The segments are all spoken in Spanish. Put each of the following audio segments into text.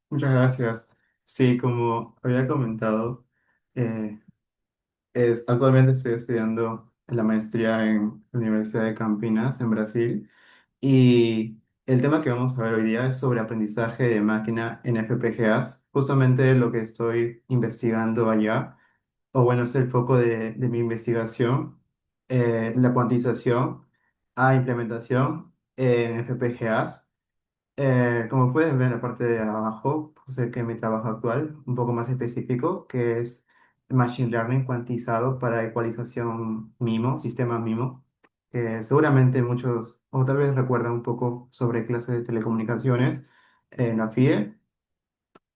Muchas gracias. Sí, como había comentado, eh, actualmente estoy estudiando la maestría en la Universidad de Campinas, en Brasil, y el tema que vamos a ver hoy día es sobre aprendizaje de máquina en FPGAs, justamente lo que estoy investigando allá, o bueno, es el foco de mi investigación, la cuantización a implementación en FPGAs. Como pueden ver en la parte de abajo, puse que mi trabajo actual, un poco más específico, que es Machine Learning cuantizado para ecualización MIMO, sistema MIMO, que seguramente muchos, o tal vez recuerdan un poco sobre clases de telecomunicaciones en la FIE.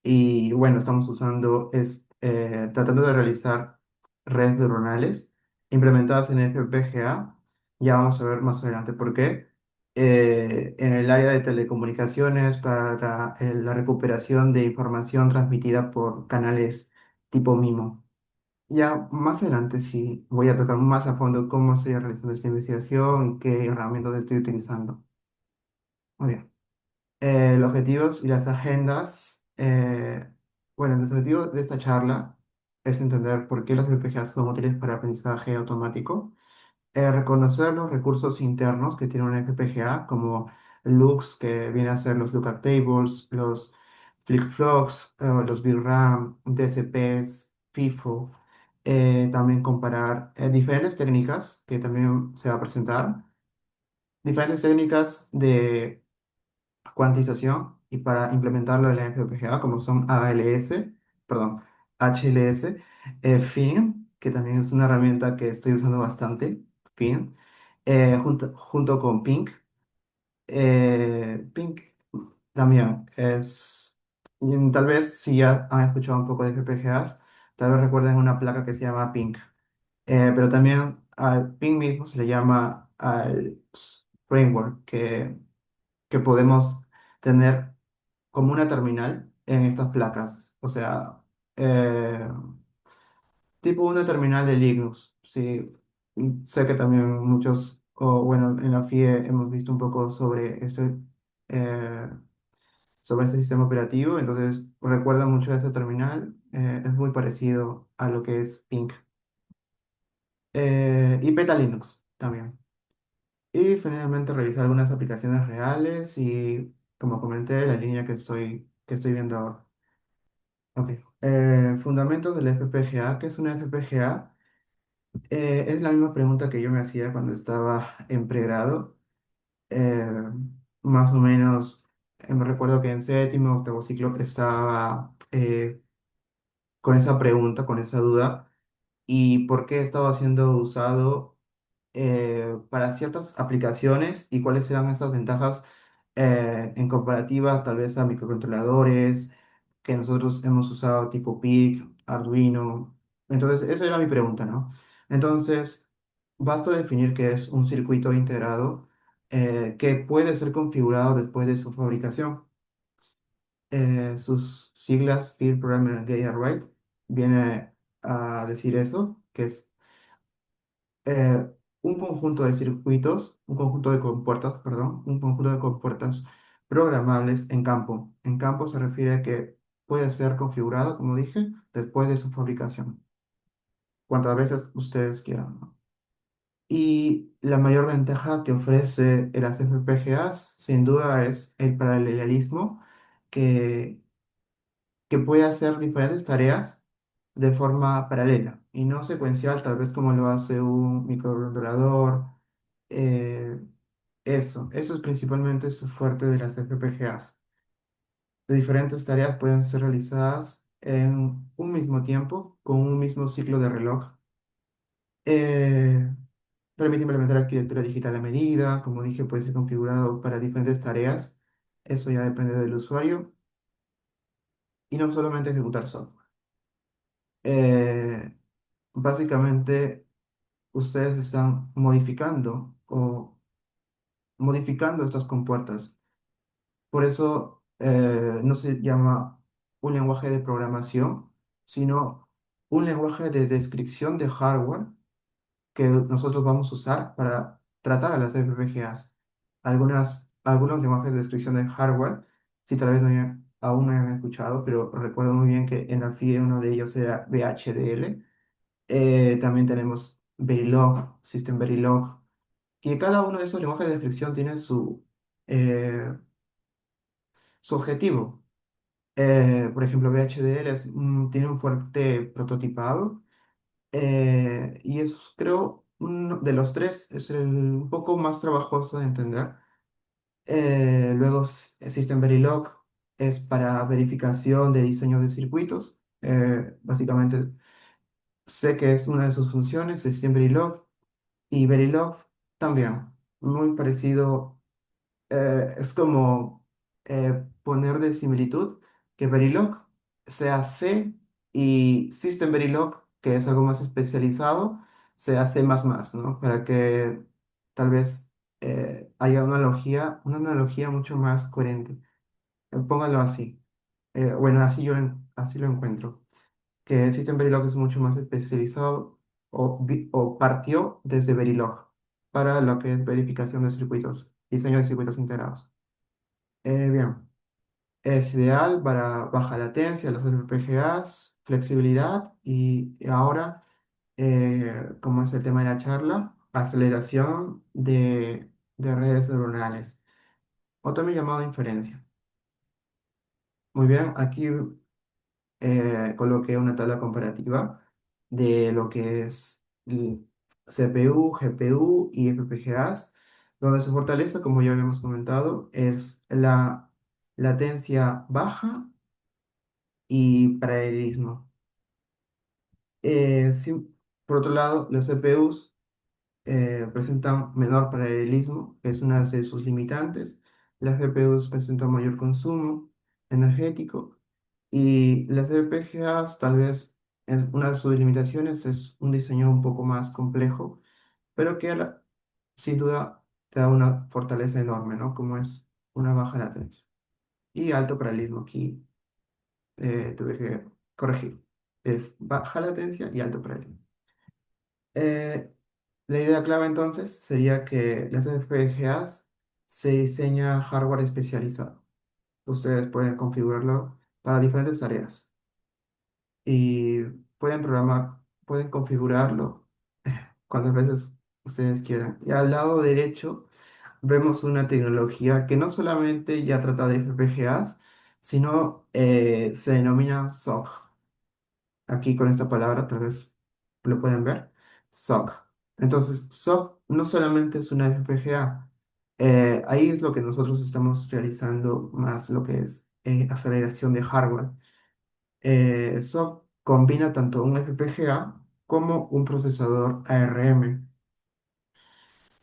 Y bueno, estamos tratando de realizar redes neuronales implementadas en FPGA. Ya vamos a ver más adelante por qué. En el área de telecomunicaciones para la recuperación de información transmitida por canales tipo MIMO. Ya más adelante sí voy a tocar más a fondo cómo estoy realizando esta investigación y qué herramientas estoy utilizando. Muy bien. Los objetivos y las agendas. Bueno, los objetivos de esta charla es entender por qué las FPGAs son útiles para aprendizaje automático, reconocer los recursos internos que tiene una FPGA, como looks, que viene a ser los lookup tables, los flip-flops, los VRAM, DCPs, FIFO. También comparar diferentes técnicas que también se va a presentar, diferentes técnicas de cuantización y para implementarlo en la FPGA, como son ALS, perdón, HLS, FIN, que también es una herramienta que estoy usando bastante, FIN, junto con PINC. PINC también tal vez si ya han escuchado un poco de FPGAs, tal vez recuerden una placa que se llama PINC. Pero también al PINC mismo se le llama al framework que podemos tener como una terminal en estas placas. O sea, eh, tipo una terminal de Linux. Sí, sé que también muchos, o bueno, en la FIE hemos visto un poco eh, sobre este sistema operativo. Entonces, recuerda mucho a esa terminal. Es muy parecido a lo que es Pink. Y Peta Linux también. Y finalmente revisar algunas aplicaciones reales y, como comenté, la línea que estoy viendo ahora. Ok. Fundamentos del FPGA. ¿Qué es una FPGA? Es la misma pregunta que yo me hacía cuando estaba en pregrado. Eh, Más o menos, me recuerdo que en séptimo, octavo ciclo estaba con esa pregunta, con esa duda, y por qué estaba siendo usado para ciertas aplicaciones y cuáles eran estas ventajas en comparativa tal vez a microcontroladores que nosotros hemos usado tipo PIC, Arduino. Entonces, esa era mi pregunta, ¿no? Entonces, basta definir que es un circuito integrado que puede ser configurado después de su fabricación. Sus siglas Field Programmer Gate Array viene a decir eso, que es un conjunto de circuitos, un conjunto de compuertas, perdón, un conjunto de compuertas programables en campo. En campo se refiere a que puede ser configurado, como dije, después de su fabricación, cuantas veces ustedes quieran, ¿no? Y la mayor ventaja que ofrece las FPGAs, sin duda, es el paralelismo que, que puede hacer diferentes tareas de forma paralela y no secuencial, tal vez como lo hace un microcontrolador. eh, eso es principalmente su fuerte de las FPGAs. De diferentes tareas pueden ser realizadas en un mismo tiempo, con un mismo ciclo de reloj. Eh, Permite implementar arquitectura digital a medida, como dije, puede ser configurado para diferentes tareas. Eso ya depende del usuario y no solamente ejecutar software. Eh, Básicamente, ustedes están modificando estas compuertas. Por eso no se llama un lenguaje de programación, sino un lenguaje de descripción de hardware que nosotros vamos a usar para tratar a las FPGAs. Algunos lenguajes de descripción de hardware, si tal vez no, aún no han escuchado, pero recuerdo muy bien que en la FIE uno de ellos era VHDL. También tenemos Verilog, System Verilog, que cada uno de esos lenguajes de descripción tiene eh, su objetivo. Por ejemplo, VHDL tiene un fuerte prototipado y es, creo, uno de los tres es un poco más trabajoso de entender. Luego, System Verilog es para verificación de diseño de circuitos. Básicamente, sé que es una de sus funciones, System Verilog. Y Verilog también, muy parecido. Es como poner de similitud que Verilog sea C y System Verilog, que es algo más especializado, sea C++, ¿no? Para que tal vez haya una analogía mucho más coherente. Póngalo así. Bueno, así lo encuentro. Que System Verilog es mucho más especializado o partió desde Verilog para lo que es verificación de circuitos, diseño de circuitos integrados. Bien, es ideal para baja latencia, los FPGAs, flexibilidad y ahora, como es el tema de la charla, aceleración de redes neuronales, o también llamado inferencia. Muy bien, aquí coloqué una tabla comparativa de lo que es CPU, GPU y FPGAs, donde su fortaleza, como ya habíamos comentado, es la latencia baja y paralelismo. Por otro lado, los CPUs presentan menor paralelismo, que es una de sus limitantes. Las GPUs presentan mayor consumo energético y las FPGAs tal vez una de sus limitaciones es un diseño un poco más complejo, pero que sin duda te da una fortaleza enorme, ¿no? Como es una baja latencia y alto paralelismo. Aquí tuve que corregir. Es baja latencia y alto paralelismo. Eh, la idea clave entonces sería que las FPGAs se diseña hardware especializado. Ustedes pueden configurarlo para diferentes tareas y pueden configurarlo cuantas veces ustedes quieran. Y al lado derecho vemos una tecnología que no solamente ya trata de FPGAs, sino se denomina SOC. Aquí con esta palabra, tal vez lo pueden ver, SOC. Entonces, SOC no solamente es una FPGA, ahí es lo que nosotros estamos realizando más lo que es aceleración de hardware. SOC combina tanto un FPGA como un procesador ARM.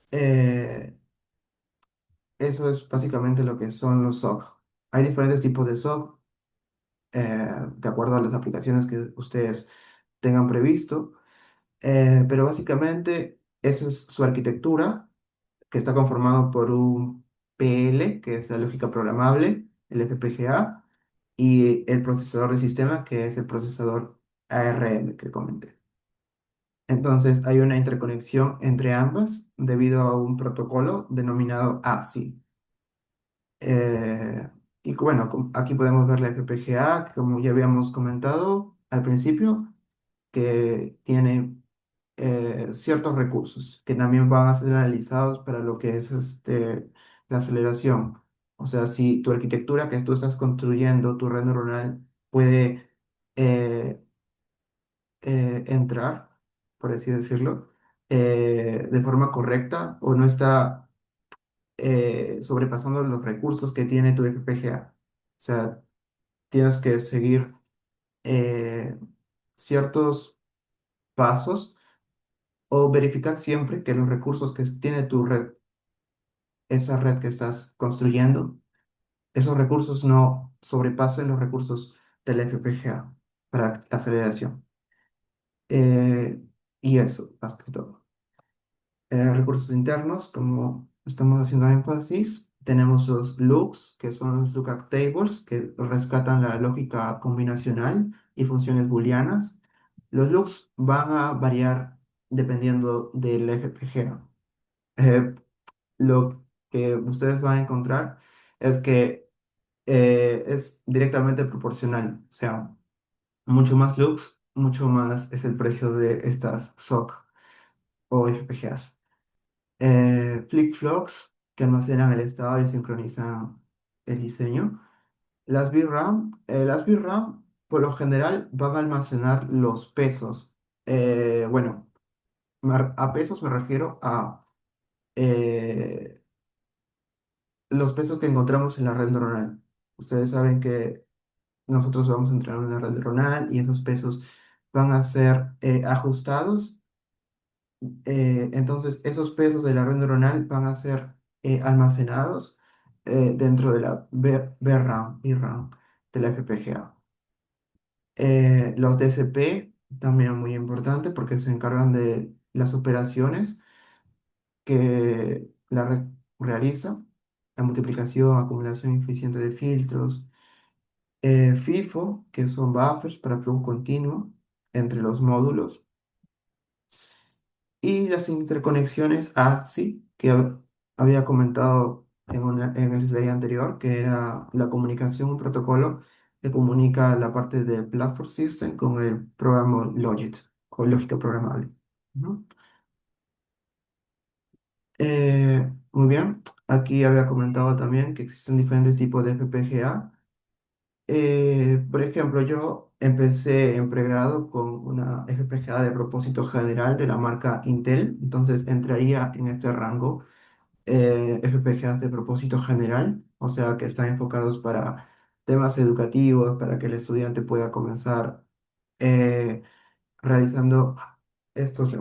Eh, Eso es básicamente lo que son los SOC. Hay diferentes tipos de SOC, de acuerdo a las aplicaciones que ustedes tengan previsto. Pero básicamente esa es su arquitectura, que está conformado por un PL, que es la lógica programable, el FPGA, y el procesador de sistema, que es el procesador ARM que comenté. Entonces hay una interconexión entre ambas debido a un protocolo denominado ASI. Eh, y bueno, aquí podemos ver la FPGA, que como ya habíamos comentado al principio, que tiene ciertos recursos que también van a ser analizados para lo que es la aceleración. O sea, si tu arquitectura que tú estás construyendo, tu red neuronal, puede eh, entrar, por así decirlo, de forma correcta o no está sobrepasando los recursos que tiene tu FPGA. O sea, tienes que seguir eh, ciertos pasos o verificar siempre que los recursos que tiene tu red, esa red que estás construyendo, esos recursos no sobrepasen los recursos del FPGA para la aceleración. Eh, y eso, más que todo. Recursos internos, como estamos haciendo énfasis, tenemos los looks, que son los lookup tables, que rescatan la lógica combinacional y funciones booleanas. Los looks van a variar dependiendo del FPGA. Eh, lo que ustedes van a encontrar es que es directamente proporcional. O sea, mucho más lux, mucho más es el precio de estas SOC o FPGAs. Flip-flops que almacenan el estado y sincronizan el diseño. Las VRAM por lo general van a almacenar los pesos. Bueno, a pesos me refiero a eh, los pesos que encontramos en la red neuronal. Ustedes saben que nosotros vamos a entrenar una red neuronal y esos pesos van a ser ajustados. Entonces, esos pesos de la red neuronal van a ser almacenados dentro de la VRAM de la FPGA. Los DCP también muy importante porque se encargan de las operaciones que la red realiza, la multiplicación, acumulación eficiente de filtros, FIFO, que son buffers para flujo continuo entre los módulos, y las interconexiones AXI, que había comentado en el slide anterior, que era la comunicación, un protocolo que comunica la parte del Platform System con el programa Logit, o lógica programable. Ujú. Muy bien, aquí había comentado también que existen diferentes tipos de FPGA. Por ejemplo, yo empecé en pregrado con una FPGA de propósito general de la marca Intel, entonces entraría en este rango. FPGAs de propósito general, o sea que están enfocados para temas educativos, para que el estudiante pueda comenzar eh, realizando estos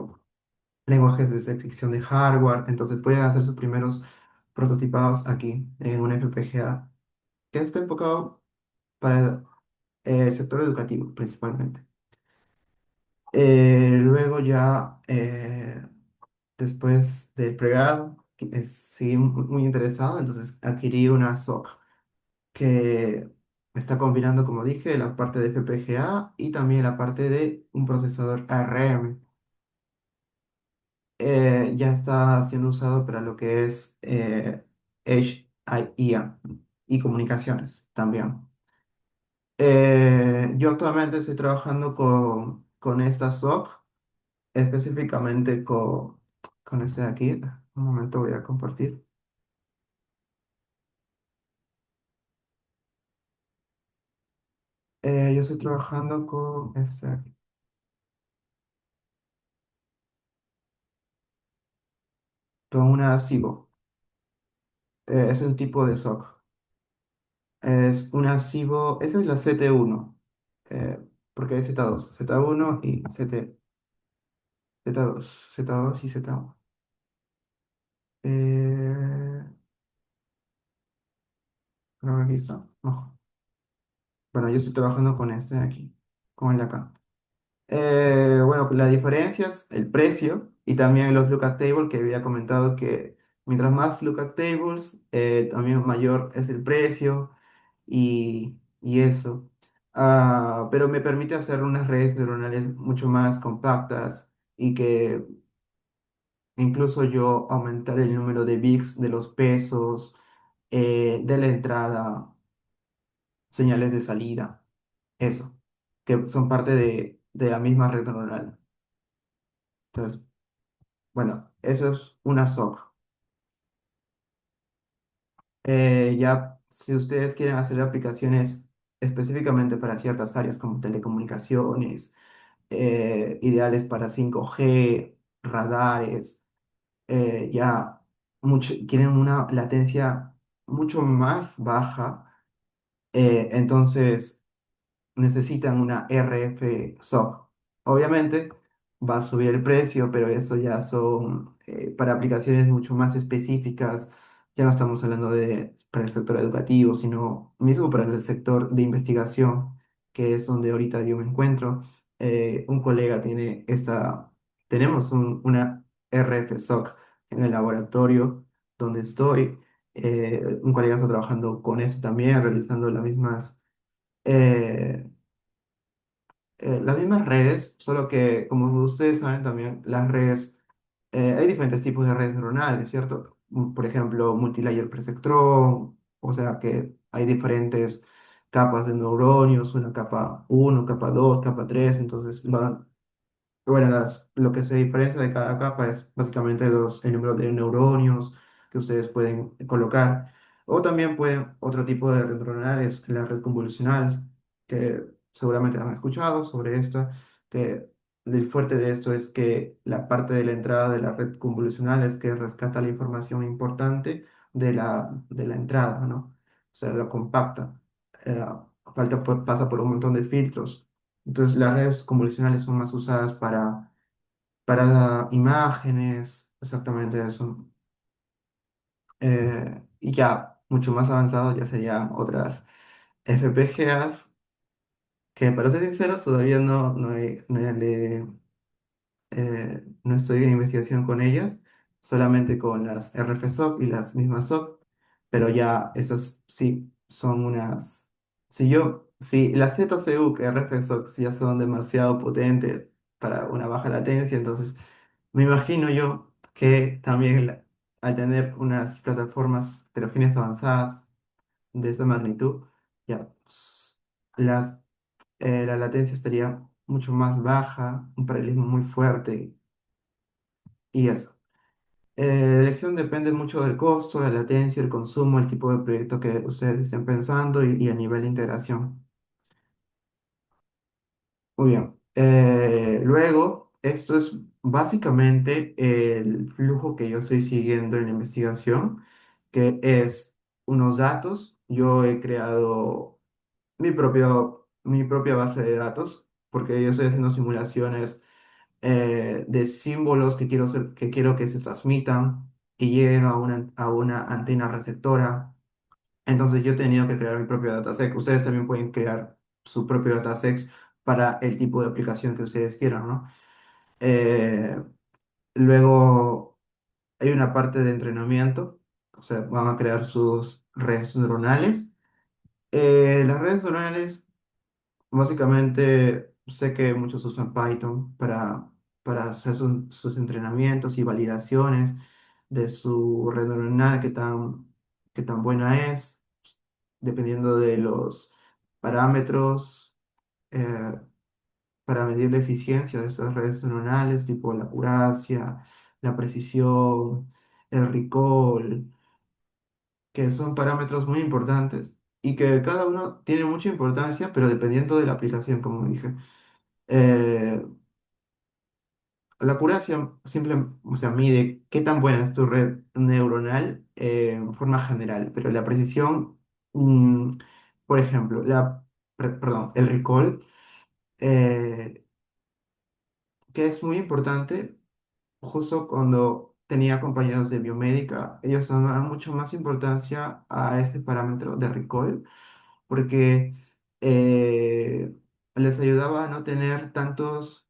lenguajes de descripción de hardware, entonces pueden hacer sus primeros prototipados aquí en una FPGA que está enfocado para el sector educativo principalmente. Luego ya, después del pregrado, seguí muy interesado, entonces adquirí una SOC que está combinando, como dije, la parte de FPGA y también la parte de un procesador ARM. Ya está siendo usado para lo que es Edge IA y comunicaciones también. Yo actualmente estoy trabajando con esta SOC, específicamente con este de aquí. Un momento voy a compartir. Yo estoy trabajando con este de aquí, con una SIBO. Es un tipo de SOC. Es una SIBO, esa es la ZT1, eh, porque hay Z2, Z1 y Z2, Z2 y Z1. Eh, Creo que aquí está. Ojo. Bueno, yo estoy trabajando con este de aquí, con el de acá. Bueno, las diferencias, el precio y también los lookup tables que había comentado que mientras más lookup tables, también mayor es el precio y eso. Pero me permite hacer unas redes neuronales mucho más compactas y que incluso yo aumentar el número de bits de los pesos, de la entrada, señales de salida, eso, que son parte de la misma red neuronal. Entonces, bueno, eso es una SOC. Ya, si ustedes quieren hacer aplicaciones específicamente para ciertas áreas como telecomunicaciones, ideales para 5G, radares, ya quieren una latencia mucho más baja, entonces necesitan una RF SOC. Obviamente va a subir el precio, pero eso ya son para aplicaciones mucho más específicas. Ya no estamos hablando de para el sector educativo, sino mismo para el sector de investigación, que es donde ahorita yo me encuentro. Un colega tiene tenemos una RF SOC en el laboratorio donde estoy. Un colega está trabajando con eso también, realizando eh, las mismas redes, solo que como ustedes saben también, las redes, hay diferentes tipos de redes neuronales, ¿cierto? Por ejemplo, multilayer perceptron, o sea que hay diferentes capas de neuronios, una capa uno, capa 2, capa 3, entonces bueno, lo que se diferencia de cada capa es básicamente el número de neuronios que ustedes pueden colocar. O también pueden, otro tipo de red neuronal es la red convolucional, que seguramente han escuchado sobre esto, que el fuerte de esto es que la parte de la entrada de la red convolucional es que rescata la información importante de la entrada, ¿no? O sea, lo compacta. Eh, pasa por un montón de filtros. Entonces, las redes convolucionales son más usadas para imágenes, exactamente eso. Y ya mucho más avanzado ya serían otras FPGAs, que para ser sinceros todavía no estoy en investigación con ellas, solamente con las RFSOC y las mismas SOC, pero ya esas sí son unas. Si las ZCU que RFSOC ya son demasiado potentes para una baja latencia, entonces me imagino yo que también al tener unas plataformas heterogéneas avanzadas de esta magnitud, ya las, la latencia estaría mucho más baja, un paralelismo muy fuerte y eso. La elección depende mucho del costo, la latencia, el consumo, el tipo de proyecto que ustedes estén pensando y a nivel de integración. Muy bien. Luego, esto es básicamente el flujo que yo estoy siguiendo en la investigación, que es unos datos. Yo he creado mi propia base de datos, porque yo estoy haciendo simulaciones de símbolos que quiero que se transmitan y lleguen a una antena receptora. Entonces yo he tenido que crear mi propio dataset. Ustedes también pueden crear su propio dataset para el tipo de aplicación que ustedes quieran, ¿no? Eh, Luego hay una parte de entrenamiento, o sea, van a crear sus redes neuronales. Las redes neuronales, básicamente, sé que muchos usan Python para hacer sus entrenamientos y validaciones de su red neuronal, qué tan buena es, dependiendo de los parámetros eh, para medir la eficiencia de estas redes neuronales, tipo la acuracia, la precisión, el recall, que son parámetros muy importantes y que cada uno tiene mucha importancia, pero dependiendo de la aplicación, como dije. Eh, la acuracia o sea, mide qué tan buena es tu red neuronal en forma general, pero la precisión, mm, por ejemplo, perdón, el recall, eh, que es muy importante, justo cuando tenía compañeros de biomédica, ellos daban mucho más importancia a ese parámetro de recall, porque eh, les ayudaba a no tener tantos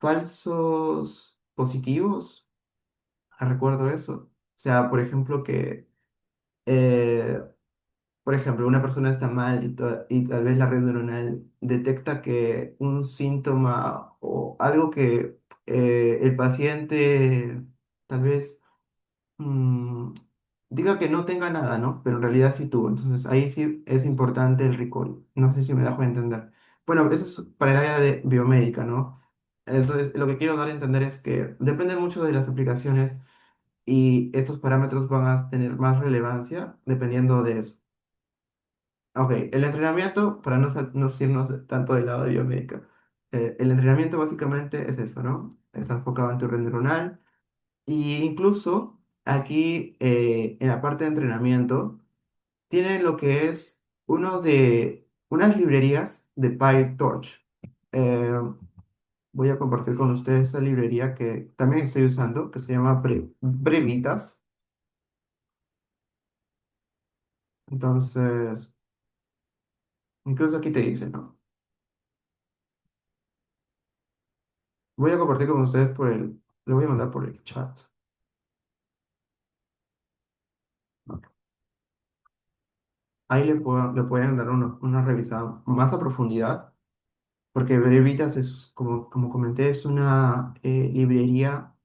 falsos positivos. Recuerdo eso. O sea, eh, por ejemplo, una persona está mal y tal vez la red neuronal detecta que un síntoma o algo que el paciente tal vez mm, diga que no tenga nada, ¿no? Pero en realidad sí tuvo. Entonces ahí sí es importante el recall. No sé si me dejo de entender. Bueno, eso es para el área de biomédica, ¿no? Entonces, lo que quiero dar a entender es que depende mucho de las aplicaciones y estos parámetros van a tener más relevancia dependiendo de eso. Ok, el entrenamiento, para no irnos tanto del lado de biomédica, el entrenamiento básicamente es eso, ¿no? Está enfocado en tu red neuronal y incluso aquí en la parte de entrenamiento tiene lo que es unas librerías de PyTorch. Eh, Voy a compartir con ustedes esa librería que también estoy usando, que se llama Brevitas. Entonces, incluso aquí te dice, ¿no? Voy a compartir con ustedes le voy a mandar por el chat. Ahí le pueden dar una revisada más a profundidad, porque Brevitas es, como comenté, es una librería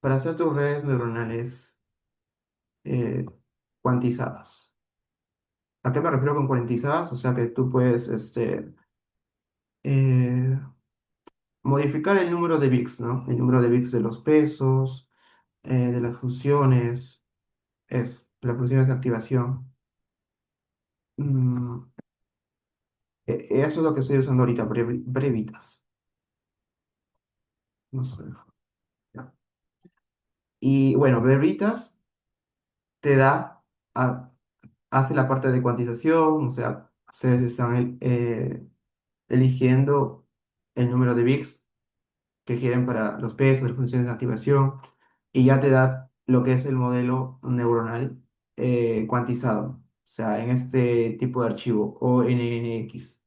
para hacer tus redes neuronales eh, cuantizadas. ¿A qué me refiero con cuantizadas? O sea que tú puedes eh, modificar el número de bits, ¿no? El número de bits de los pesos, de las funciones, eso, las funciones de activación. Mm, eso es lo que estoy usando ahorita, brevitas. No sé. Ya. Y bueno, brevitas te da, hace la parte de cuantización, o sea, ustedes están eligiendo el número de bits que quieren para los pesos, las funciones de activación, y ya te da lo que es el modelo neuronal cuantizado, o sea, en este tipo de archivo, o ONNX.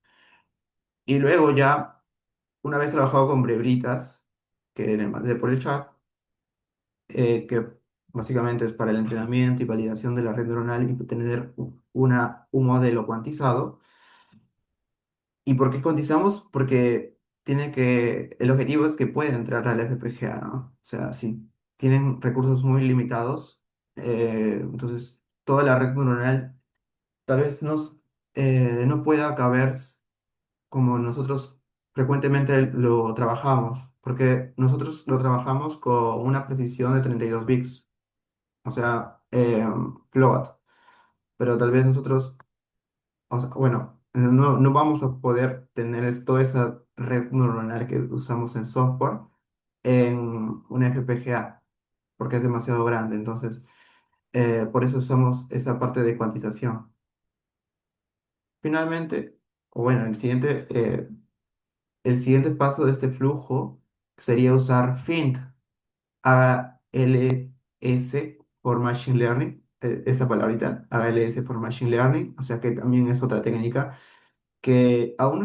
Y luego ya, una vez trabajado con brevitas, que le mandé por el chat, que básicamente es para el entrenamiento y validación de la red neuronal y tener un modelo cuantizado. ¿Y por qué cuantizamos? Porque el objetivo es que pueda entrar al FPGA, ¿no? O sea, si tienen recursos muy limitados, entonces toda la red neuronal tal vez no pueda caber como nosotros frecuentemente lo trabajamos, porque nosotros lo trabajamos con una precisión de 32 bits, o sea, float, pero tal vez nosotros, o sea, bueno, no vamos a poder tener toda esa red neuronal que usamos en software en un FPGA, porque es demasiado grande. Entonces, por eso usamos esa parte de cuantización. Finalmente, o bueno, el siguiente paso de este flujo sería usar FINT, ALS for Machine Learning, esa palabrita, ALS for Machine Learning, o sea que también es otra técnica que aún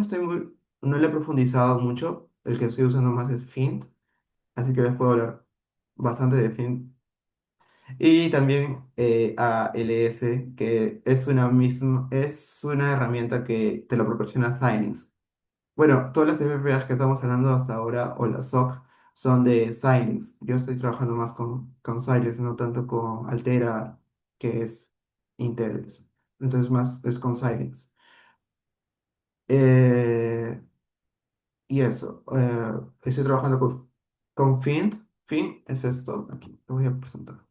no le he profundizado mucho, el que estoy usando más es Fint, así que les puedo hablar bastante de Fint. Y también ALS, que es una herramienta que te lo proporciona Xilinx. Bueno, todas las FPGAs que estamos hablando hasta ahora, o las SOC, son de Xilinx. Yo estoy trabajando más con Xilinx, no tanto con Altera, que es Intel. Entonces más es con Xilinx. Eh, Y eso, estoy trabajando con Fint. Fint es esto. Aquí lo voy a presentar.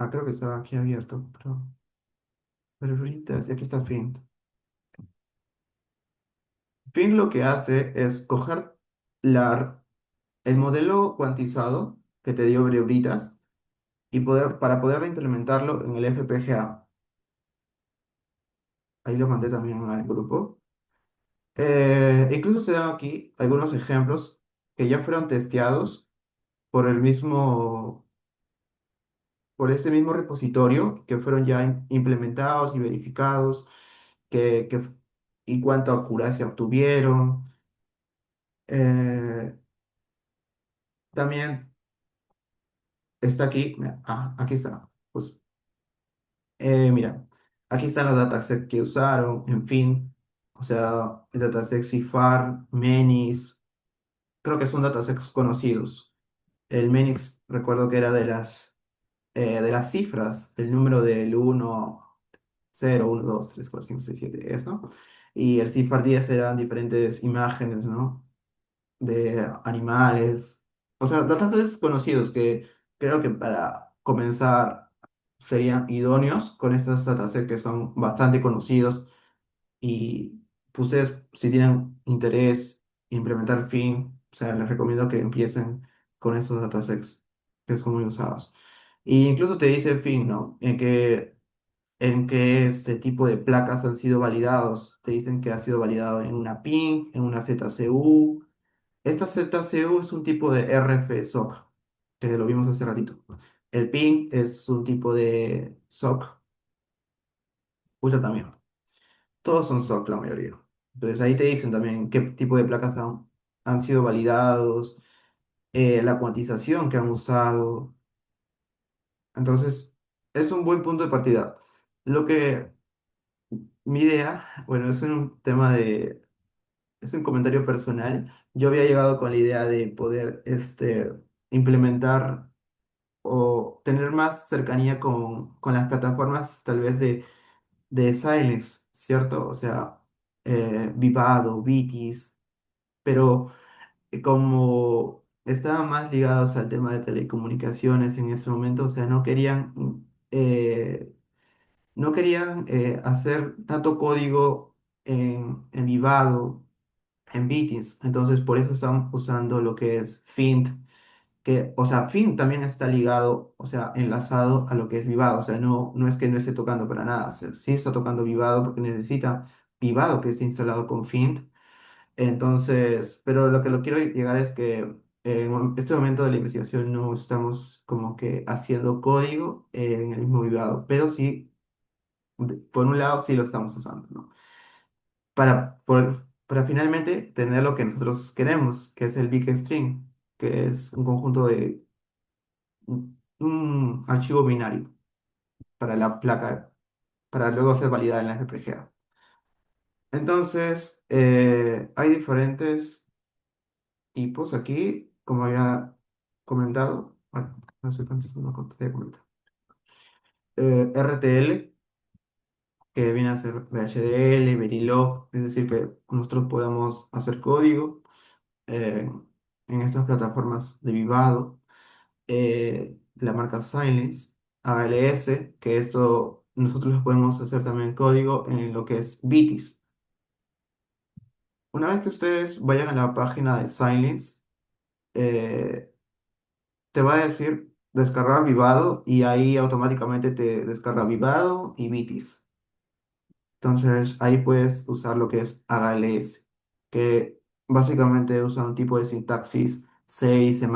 Creo que estaba aquí abierto, pero ahorita sí, aquí está Fint. Fint lo que hace es coger la, el modelo cuantizado que te dio Breuritas para poder implementarlo en el FPGA. Ahí lo mandé también al grupo. Incluso te dan aquí algunos ejemplos que ya fueron testeados por el mismo por este mismo repositorio que fueron ya implementados y verificados, y cuánta accuracia obtuvieron. Eh, también está aquí, mira, aquí está, pues, mira, aquí están los datasets que usaron, en fin, o sea, el dataset CIFAR, MENIS, creo que son datasets conocidos. El MENIS recuerdo que era de las cifras, el número del 1, 0, 1, 2, 3, 4, 5, 6, 7 eso. Y el cifar 10 eran diferentes imágenes, ¿no? De animales. O sea, datasets conocidos que creo que para comenzar serían idóneos con estos datasets que son bastante conocidos. Y pues, ustedes, si tienen interés en implementar Fin, o sea, les recomiendo que empiecen con esos datasets que son muy usados. Y incluso te dice Fin, ¿no? En qué este tipo de placas han sido validados. Te dicen que ha sido validado en una PIN, en una ZCU. Esta ZCU es un tipo de RF SOC, que lo vimos hace ratito. El PIN es un tipo de SOC, ultra también. Todos son SOC la mayoría. Entonces ahí te dicen también qué tipo de placas han sido validados, la cuantización que han usado. Entonces, es un buen punto de partida. Lo que Mi idea, bueno, es un tema es un comentario personal. Yo había llegado con la idea de poder implementar o tener más cercanía con las plataformas tal vez de Silence, ¿cierto? O sea, Vivado, Vitis, pero como estaban más ligados al tema de telecomunicaciones en ese momento, o sea, eh, no querían hacer tanto código en Vivado, en Vitis, entonces por eso están usando lo que es Fint, que, o sea, Fint también está ligado, o sea, enlazado a lo que es Vivado, o sea, no es que no esté tocando para nada, o sea, sí está tocando Vivado porque necesita Vivado que esté instalado con Fint, entonces, pero lo que lo quiero llegar es que en este momento de la investigación no estamos como que haciendo código en el mismo Vivado, pero sí, por un lado sí lo estamos usando, ¿no? Para finalmente tener lo que nosotros queremos, que es el Big String, que es un conjunto de un archivo binario para la placa, para luego ser validada en la FPGA. Entonces, hay diferentes tipos aquí, como había comentado. Bueno, no sé cuántos no había comentado. RTL, que viene a ser VHDL, Verilog, es decir, que nosotros podamos hacer código en estas plataformas de Vivado. La marca Silence, ALS, que esto nosotros lo podemos hacer también código en lo que es Vitis. Una vez que ustedes vayan a la página de Silence, eh, te va a decir descargar Vivado y ahí automáticamente te descarga Vivado y Vitis. Entonces ahí puedes usar lo que es ALS, que básicamente usa un tipo de sintaxis C y C++.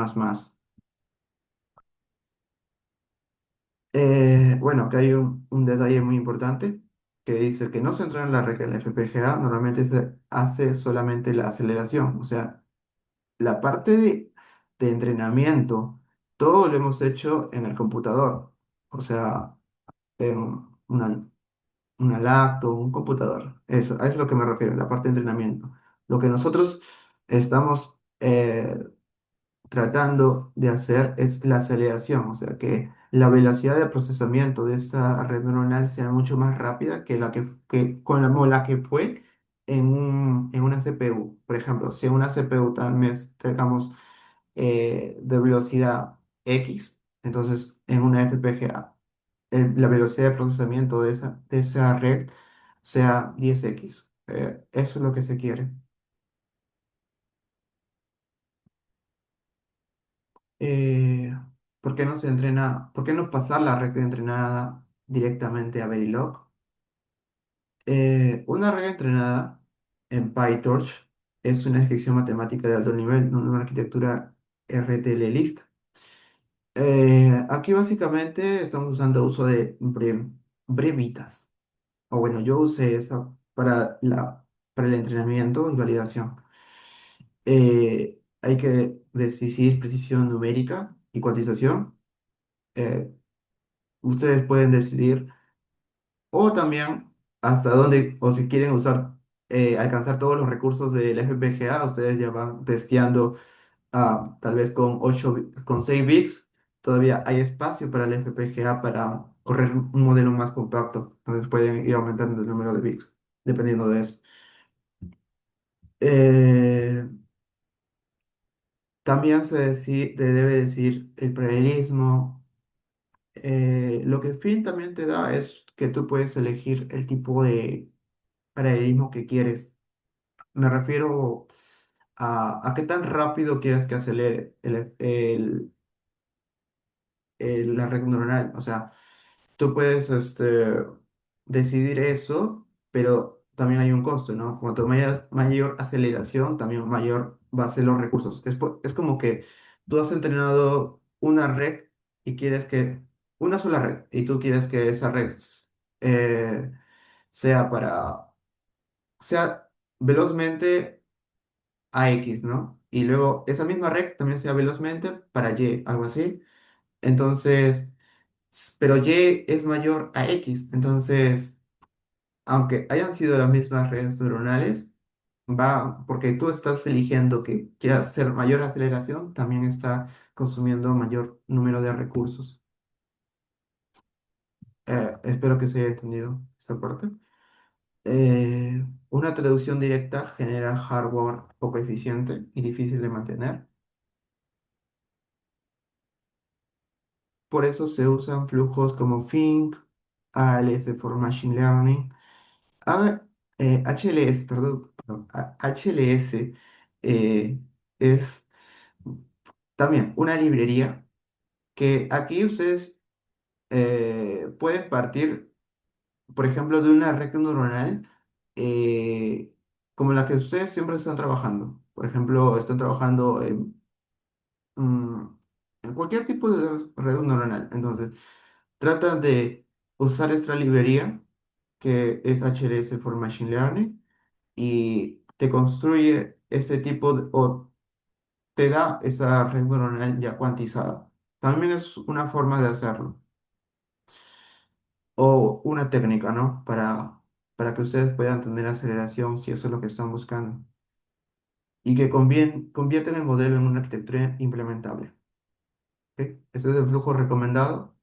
Bueno, que hay un detalle muy importante que dice que no se entra en la red de la FPGA, normalmente se hace solamente la aceleración, o sea, la parte de entrenamiento, todo lo hemos hecho en el computador, o sea, en una lacto, un computador, eso, a eso es lo que me refiero, la parte de entrenamiento. Lo que nosotros estamos tratando de hacer es la aceleración, o sea, que la velocidad de procesamiento de esta red neuronal sea mucho más rápida que como la que fue en una CPU. Por ejemplo, si en una CPU tal vez tengamos de velocidad X, entonces en una FPGA la velocidad de procesamiento de esa red sea 10X. Eso es lo que se quiere. Eh, ¿Por qué no se entrena? ¿Por qué no pasar la red entrenada directamente a Verilog? Una red entrenada en PyTorch es una descripción matemática de alto nivel, no una arquitectura RTL lista. Aquí básicamente estamos usando uso de brevitas. O bueno, yo usé eso para el entrenamiento y validación. Hay que decidir precisión numérica y cuantización. Eh, Ustedes pueden decidir o también hasta dónde, o si quieren usar, alcanzar todos los recursos del FPGA, ustedes ya van testeando tal vez con 6 bits, todavía hay espacio para el FPGA para correr un modelo más compacto, entonces pueden ir aumentando el número de bits, dependiendo de eso. Eh, También te debe decir el paralelismo. Lo que Fin también te da es que tú puedes elegir el tipo de paralelismo que quieres. Me refiero a qué tan rápido quieres que acelere la red neuronal. O sea, tú puedes decidir eso, pero también hay un costo, ¿no? Cuanto mayor aceleración, también mayor va a ser los recursos. Es como que tú has entrenado una red y quieres que, una sola red, y tú quieres que esa red eh, sea sea velozmente a X, ¿no? Y luego esa misma red también sea velozmente para Y, algo así. Entonces, pero Y es mayor a X. Entonces, aunque hayan sido las mismas redes neuronales, va, porque tú estás eligiendo que quieras hacer mayor aceleración, también está consumiendo mayor número de recursos. Espero que se haya entendido esta parte. Una traducción directa genera hardware poco eficiente y difícil de mantener. Por eso se usan flujos como Think, ALS for Machine Learning. A- HLS, perdón, HLS es también una librería que aquí ustedes pueden partir, por ejemplo, de una red neuronal eh, como la que ustedes siempre están trabajando. Por ejemplo, están trabajando mm, en cualquier tipo de red neuronal. Entonces, trata de usar esta librería que es HLS for Machine Learning y te construye ese tipo de, o te da esa red neuronal ya cuantizada. También es una forma de hacerlo o una técnica, ¿no? Para que ustedes puedan tener aceleración si eso es lo que están buscando y que convierten el modelo en una arquitectura implementable. ¿Ok? Ese es el flujo recomendado.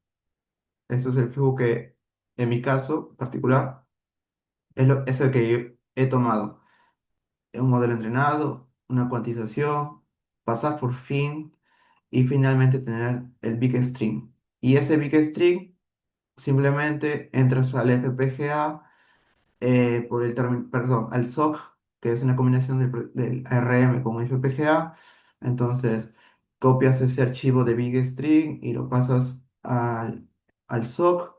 Ese es el flujo que, en mi caso particular, es el que yo he tomado. Un modelo entrenado, una cuantización, pasar por fin y finalmente tener el big string. Y ese big string simplemente entras al FPGA por el término, perdón, al SOC, que es una combinación del ARM con FPGA. Entonces, copias ese archivo de big string y lo pasas al SOC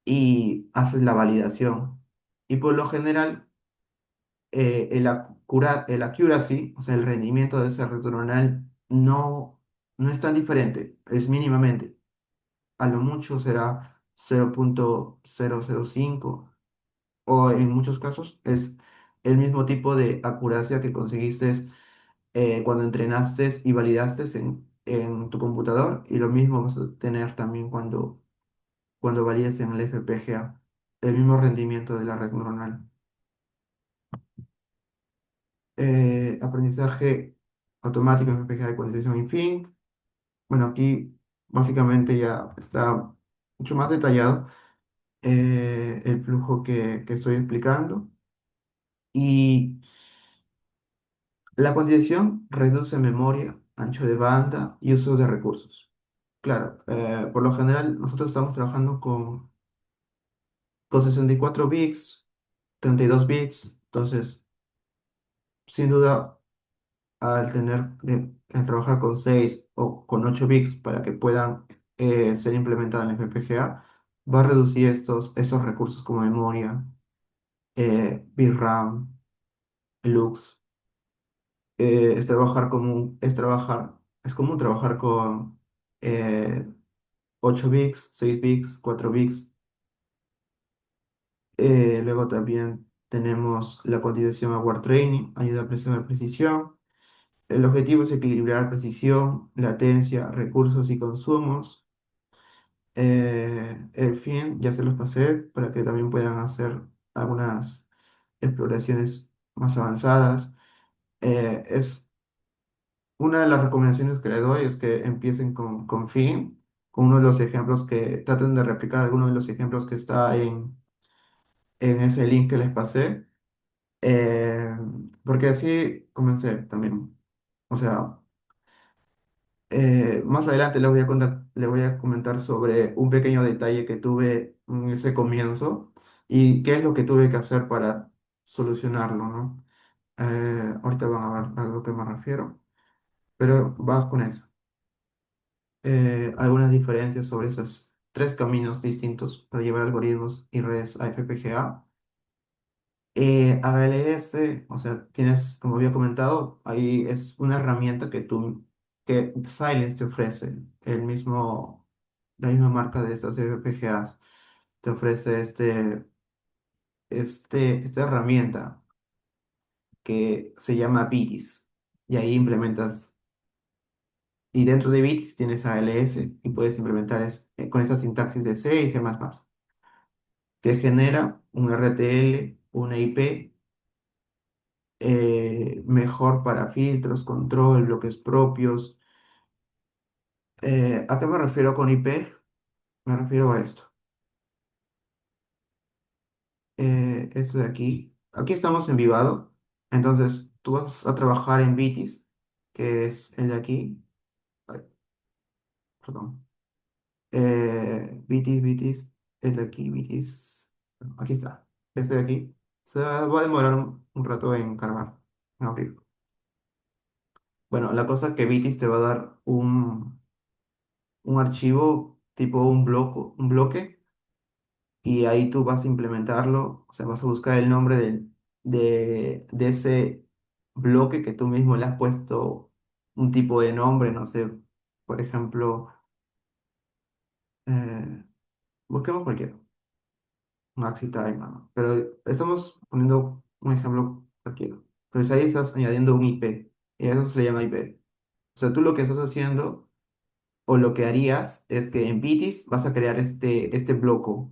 y haces la validación. Y por lo general, el accuracy, o sea, el rendimiento de ese red neuronal, no es tan diferente, es mínimamente. A lo mucho será 0,005 o en muchos casos es el mismo tipo de acuracia que conseguiste cuando entrenaste y validaste en tu computador y lo mismo vas a tener también cuando valides en el FPGA, el mismo rendimiento de la red neuronal. Aprendizaje automático en FPGA de cuantización y fin. Bueno, aquí básicamente ya está mucho más detallado el flujo que estoy explicando. Y la cuantización reduce memoria, ancho de banda y uso de recursos. Claro, por lo general nosotros estamos trabajando con 64 bits, 32 bits, entonces sin duda al trabajar con 6 o con 8 bits para que puedan ser implementados en FPGA, va a reducir estos recursos como memoria, VRAM, LUX. Es común trabajar con eh, 8 bits, 6 bits, 4 bits. Luego también tenemos la cuantización Aware Training, ayuda a preservar precisión. El objetivo es equilibrar precisión, latencia, recursos y consumos. El fin, ya se los pasé para que también puedan hacer algunas exploraciones más avanzadas. Es una de las recomendaciones que le doy es que empiecen con fin, con uno de los ejemplos que traten de replicar alguno de los ejemplos que está en ese link que les pasé, eh, porque así comencé también. O sea, más adelante les voy a comentar sobre un pequeño detalle que tuve en ese comienzo y qué es lo que tuve que hacer para solucionarlo, ¿no? Ahorita van a ver a lo que me refiero, pero va con eso. Algunas diferencias sobre esos tres caminos distintos para llevar algoritmos y redes a FPGA. ALS, o sea, tienes, como había comentado, ahí es una herramienta que Silence te ofrece, la misma marca de esas FPGAs, te ofrece esta herramienta que se llama BITIS, y ahí implementas, y dentro de BITIS tienes ALS, y puedes implementar con esa sintaxis de C y C++, que genera un RTL, una IP mejor para filtros, control, bloques propios. ¿A qué me refiero con IP? Me refiero a esto. Esto de aquí. Aquí estamos en Vivado. Entonces, tú vas a trabajar en Vitis, que es el de aquí. Ay, perdón. Vitis, el de aquí, Vitis. Aquí está. Este de aquí. Se va a demorar un rato en cargar, en abrir. Bueno, la cosa es que Vitis te va a dar un archivo tipo un bloque y ahí tú vas a implementarlo, o sea, vas a buscar el nombre de ese bloque que tú mismo le has puesto un tipo de nombre, no sé, por ejemplo, eh, busquemos cualquiera, Maxi Timer, ¿no? Pero estamos poniendo un ejemplo cualquiera. Entonces ahí estás añadiendo un IP y a eso se le llama IP. O sea, tú lo que estás haciendo o lo que harías es que en Vitis vas a crear este bloque,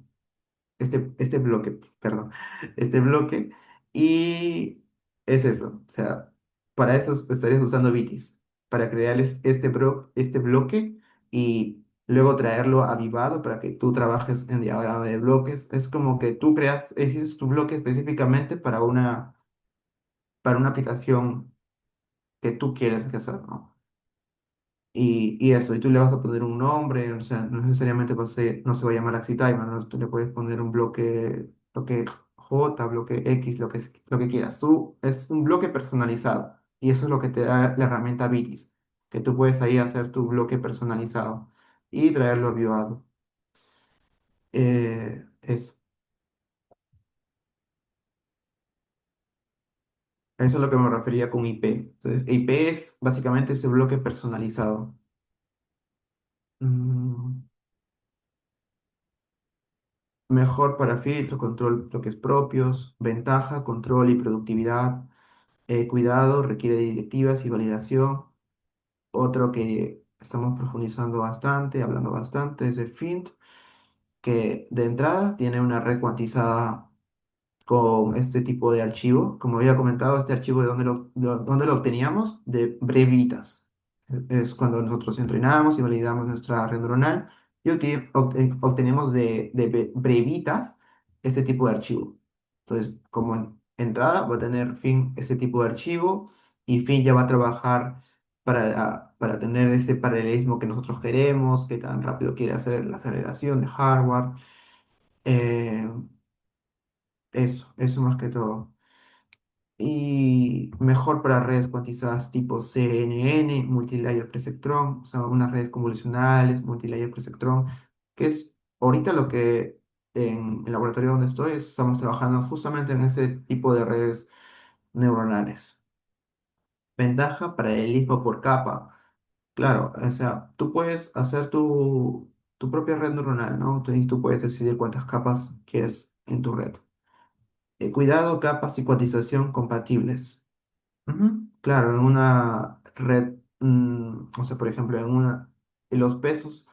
perdón, este bloque, y es eso, o sea, para eso estarías usando Vitis, para crearles este bloque y luego traerlo a Vivado para que tú trabajes en diagrama de bloques. Es como que tú hiciste tu bloque específicamente para una aplicación que tú quieres hacer, ¿no? Y eso, y tú le vas a poner un nombre, o sea, no necesariamente no se va a llamar AxiTimer, ¿no? Tú le puedes poner un bloque J, bloque X, lo que quieras. Tú es un bloque personalizado y eso es lo que te da la herramienta Vitis, que tú puedes ahí hacer tu bloque personalizado y traerlo a Vivado. Eso es lo que me refería con IP. Entonces, IP es básicamente ese bloque personalizado. Mm, Mejor para filtro, control, bloques propios, ventaja, control y productividad, cuidado, requiere directivas y validación. Otro que estamos profundizando bastante, hablando bastante, es de Fint, que de entrada tiene una red cuantizada con este tipo de archivo. Como había comentado, este archivo de dónde lo obteníamos, de brevitas. Es cuando nosotros entrenamos y validamos nuestra red neuronal y obtenemos de brevitas este tipo de archivo. Entonces, como entrada va a tener fin ese tipo de archivo y fin ya va a trabajar para tener ese paralelismo que nosotros queremos, qué tan rápido quiere hacer la aceleración de hardware. eh, eso más que todo. Y mejor para redes cuantizadas tipo CNN, Multilayer Perceptron, o sea, unas redes convolucionales, Multilayer Perceptron, que es ahorita lo que en el laboratorio donde estoy estamos trabajando justamente en ese tipo de redes neuronales. Ventaja, paralelismo por capa. Claro, o sea, tú puedes hacer tu propia red neuronal, ¿no? Y tú puedes decidir cuántas capas quieres en tu red. Cuidado, capas y cuantización compatibles. Ujú. Claro, en una red, o sea, por ejemplo, en los pesos,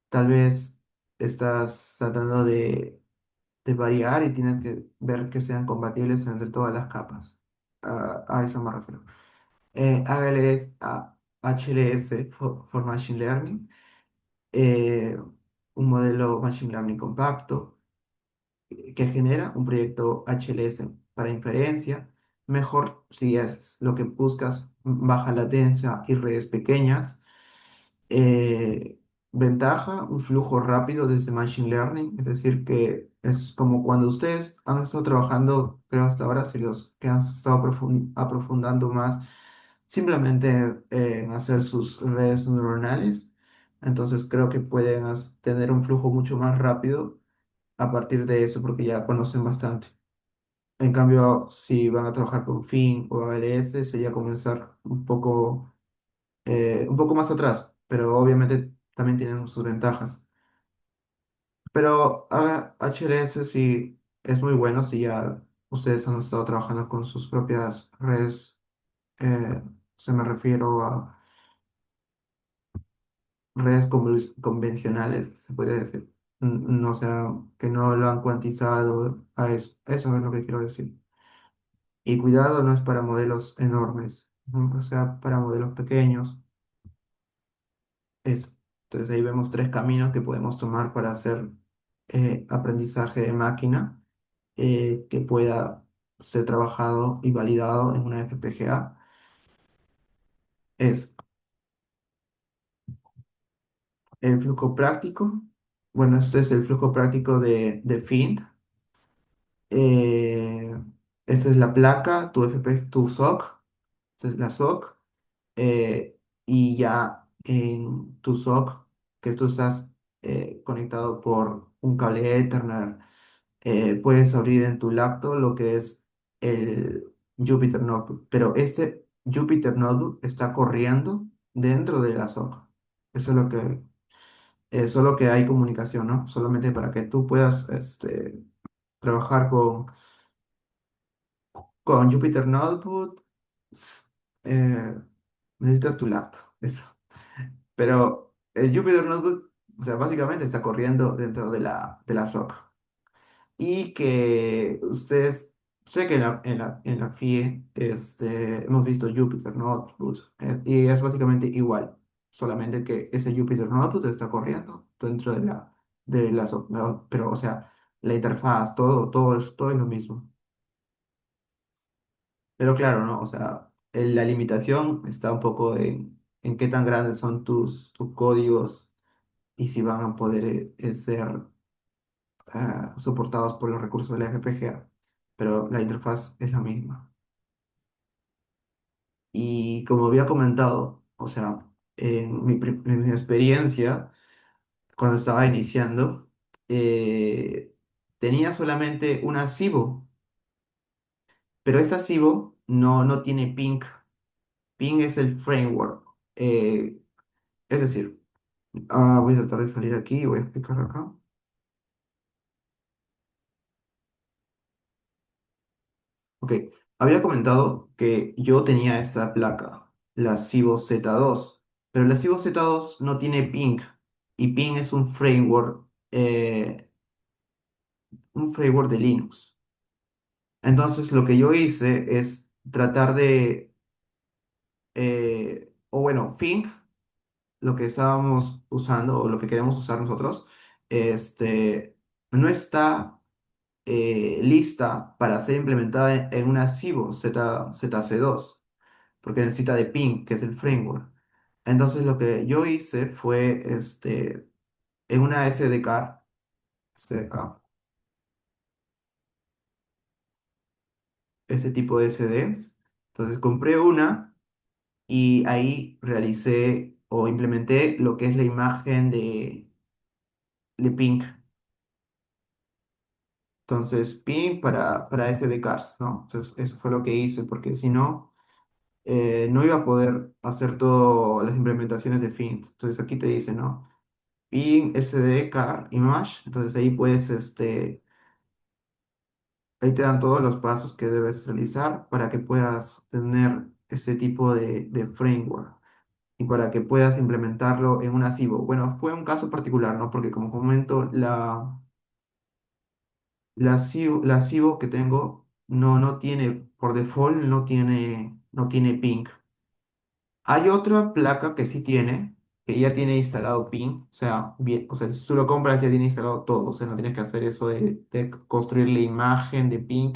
tal vez estás tratando de variar y tienes que ver que sean compatibles entre todas las capas. A eso me refiero. HLS, HLS for Machine Learning, eh, un modelo Machine Learning compacto que genera un proyecto HLS para inferencia. Mejor si es lo que buscas, baja latencia y redes pequeñas. Eh, Ventaja, un flujo rápido desde Machine Learning, es decir, que es como cuando ustedes han estado trabajando, creo hasta ahora, si los que han estado aprofundando más, simplemente en hacer sus redes neuronales, entonces creo que pueden tener un flujo mucho más rápido a partir de eso porque ya conocen bastante. En cambio, si van a trabajar con Fin o ALS, sería comenzar un poco más atrás, pero obviamente también tienen sus ventajas. Pero HLS sí es muy bueno si ya ustedes han estado trabajando con sus propias redes. Se me refiero a redes convencionales, se podría decir. No sea que no lo han cuantizado a eso. Eso es lo que quiero decir. Y cuidado, no es para modelos enormes, o sea, para modelos pequeños, eso. Entonces ahí vemos tres caminos que podemos tomar para hacer aprendizaje de máquina que pueda ser trabajado y validado en una FPGA. Es el flujo práctico. Bueno, este es el flujo práctico de FINT. Eh, Esta es la placa, tu SOC. Esta es la SOC. Y ya en tu SOC, que tú estás conectado por un cable Ethernet, puedes abrir en tu laptop lo que es el Jupyter Notebook. Pero este Jupyter Notebook está corriendo dentro de la SOC. Eso es lo que, solo que hay comunicación, ¿no? Solamente para que tú puedas trabajar con Jupyter Notebook, s- eh, necesitas tu laptop, eso. Pero el Jupyter Notebook, o sea, básicamente está corriendo dentro de la SOC. Y que ustedes, sé que en la FIE hemos visto Jupyter Notebook, y es básicamente igual, solamente que ese Jupyter Notebook está corriendo dentro de la SOC, ¿no? Pero, o sea, la interfaz, todo es lo mismo. Pero claro, ¿no? O sea, la limitación está un poco en qué tan grandes son tus códigos y si van a poder ser soportados por los recursos de la FPGA. Pero la interfaz es la misma. Y como había comentado, o sea, en mi experiencia, cuando estaba iniciando, tenía solamente una SIBO, pero esta SIBO no tiene ping. Ping es el framework. Es decir, voy a tratar de salir aquí y voy a explicar acá. Ok, había comentado que yo tenía esta placa, la Cibo Z2, pero la Cibo Z2 no tiene ping y ping es un framework de Linux. Entonces lo que yo hice es tratar o bueno, Fing, lo que estábamos usando o lo que queremos usar nosotros, no está lista para ser implementada en una Cibo ZC2, porque necesita de ping, que es el framework. Entonces lo que yo hice fue, en una SDK, SDK, ese tipo de SDs, entonces compré una y ahí realicé o implementé lo que es la imagen de ping. Entonces, ping para SDKs, ¿no? Entonces, eso fue lo que hice, porque si no, no iba a poder hacer todas las implementaciones de Fint. Entonces aquí te dice, ¿no? Ping, SD, car, image. Entonces ahí puedes, ahí te dan todos los pasos que debes realizar para que puedas tener ese tipo de framework y para que puedas implementarlo en una SIBO. Bueno, fue un caso particular, ¿no? Porque como comento, la SIBO que tengo no tiene, por default, no tiene ping. Hay otra placa que sí tiene, que ya tiene instalado ping, o sea, bien, o sea, si tú lo compras ya tiene instalado todo, o sea, no tienes que hacer eso de construir la imagen de ping,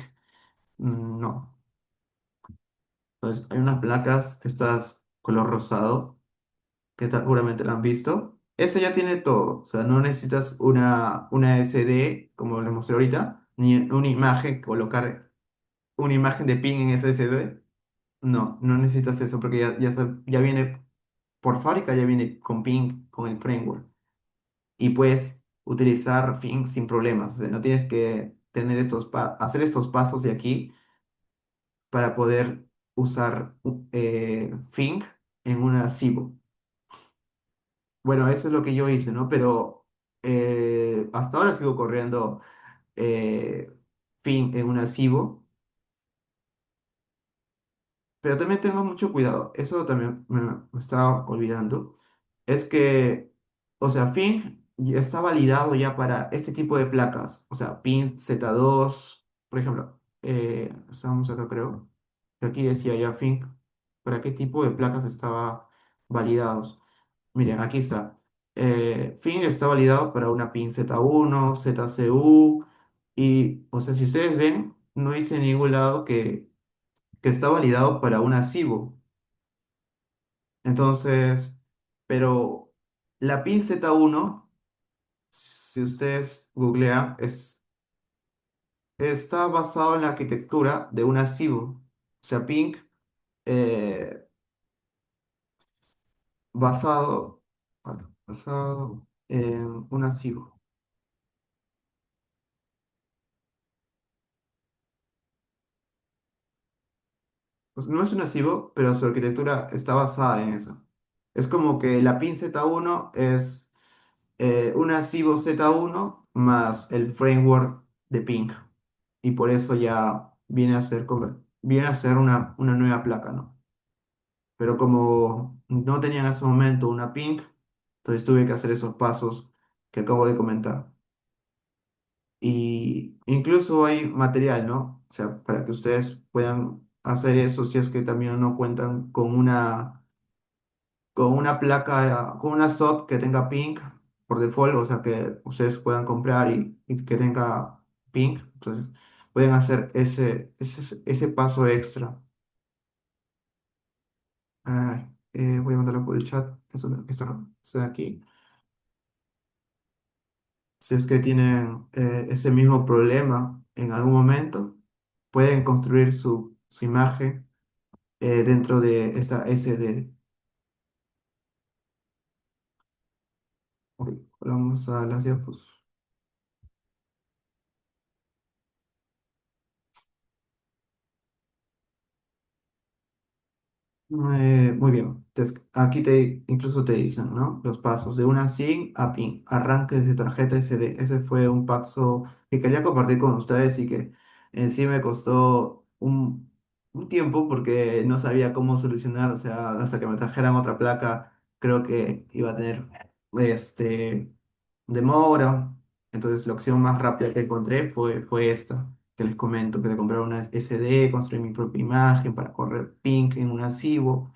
no. Entonces, hay unas placas, estas color rosado, que seguramente la han visto. Ese ya tiene todo, o sea, no necesitas una SD, como les mostré ahorita, ni una imagen, colocar una imagen de ping en ese SD. No necesitas eso porque ya viene por fábrica, ya viene con ping, con el framework. Y puedes utilizar Fing sin problemas. O sea, no tienes que tener hacer estos pasos de aquí para poder usar Fing en una SIBO. Bueno, eso es lo que yo hice, ¿no? Pero hasta ahora sigo corriendo eh, Fing en una SIBO. Pero también tengo mucho cuidado, eso también me estaba olvidando, es que, o sea, Fing ya está validado ya para este tipo de placas, o sea, PIN Z2, por ejemplo. estábamos acá creo, que aquí decía ya Fink, para qué tipo de placas estaba validados. Miren, aquí está. Fink está validado para una pin Z1, ZCU, y, o sea, si ustedes ven, no dice en ningún lado que está validado para una CIBO. Entonces, pero la pin Z1, si ustedes googlean, está basado en la arquitectura de una CIBO. O sea, Pink eh, basado en una CIBO. Pues no es una CIBO, pero su arquitectura está basada en eso. Es como que la pin Z1 es una CIBO Z1 más el framework de Pink. Y por eso ya viene a ser una nueva placa, ¿no? Pero como no tenía en ese momento una Pink, entonces tuve que hacer esos pasos que acabo de comentar. Y incluso hay material, ¿no? O sea, para que ustedes puedan hacer eso si es que también no cuentan con una placa, con una SOC que tenga Pink por default, o sea, que ustedes puedan comprar y que tenga Pink. Entonces, pueden hacer ese paso extra. Ay, voy a mandarlo por el chat. Esto de aquí. Si es que tienen ese mismo problema en algún momento, pueden construir su imagen dentro de esta SD. Ok, vamos a las diapositivas. Muy bien. Aquí incluso te dicen, ¿no? Los pasos de una SIM a PIN, arranque de tarjeta SD. Ese fue un paso que quería compartir con ustedes y que en sí me costó un tiempo porque no sabía cómo solucionar. O sea, hasta que me trajeran otra placa, creo que iba a tener este, demora. Entonces, la opción más rápida que encontré fue esta que les comento, que de comprar una SD, construir mi propia imagen para correr Pink en un archivo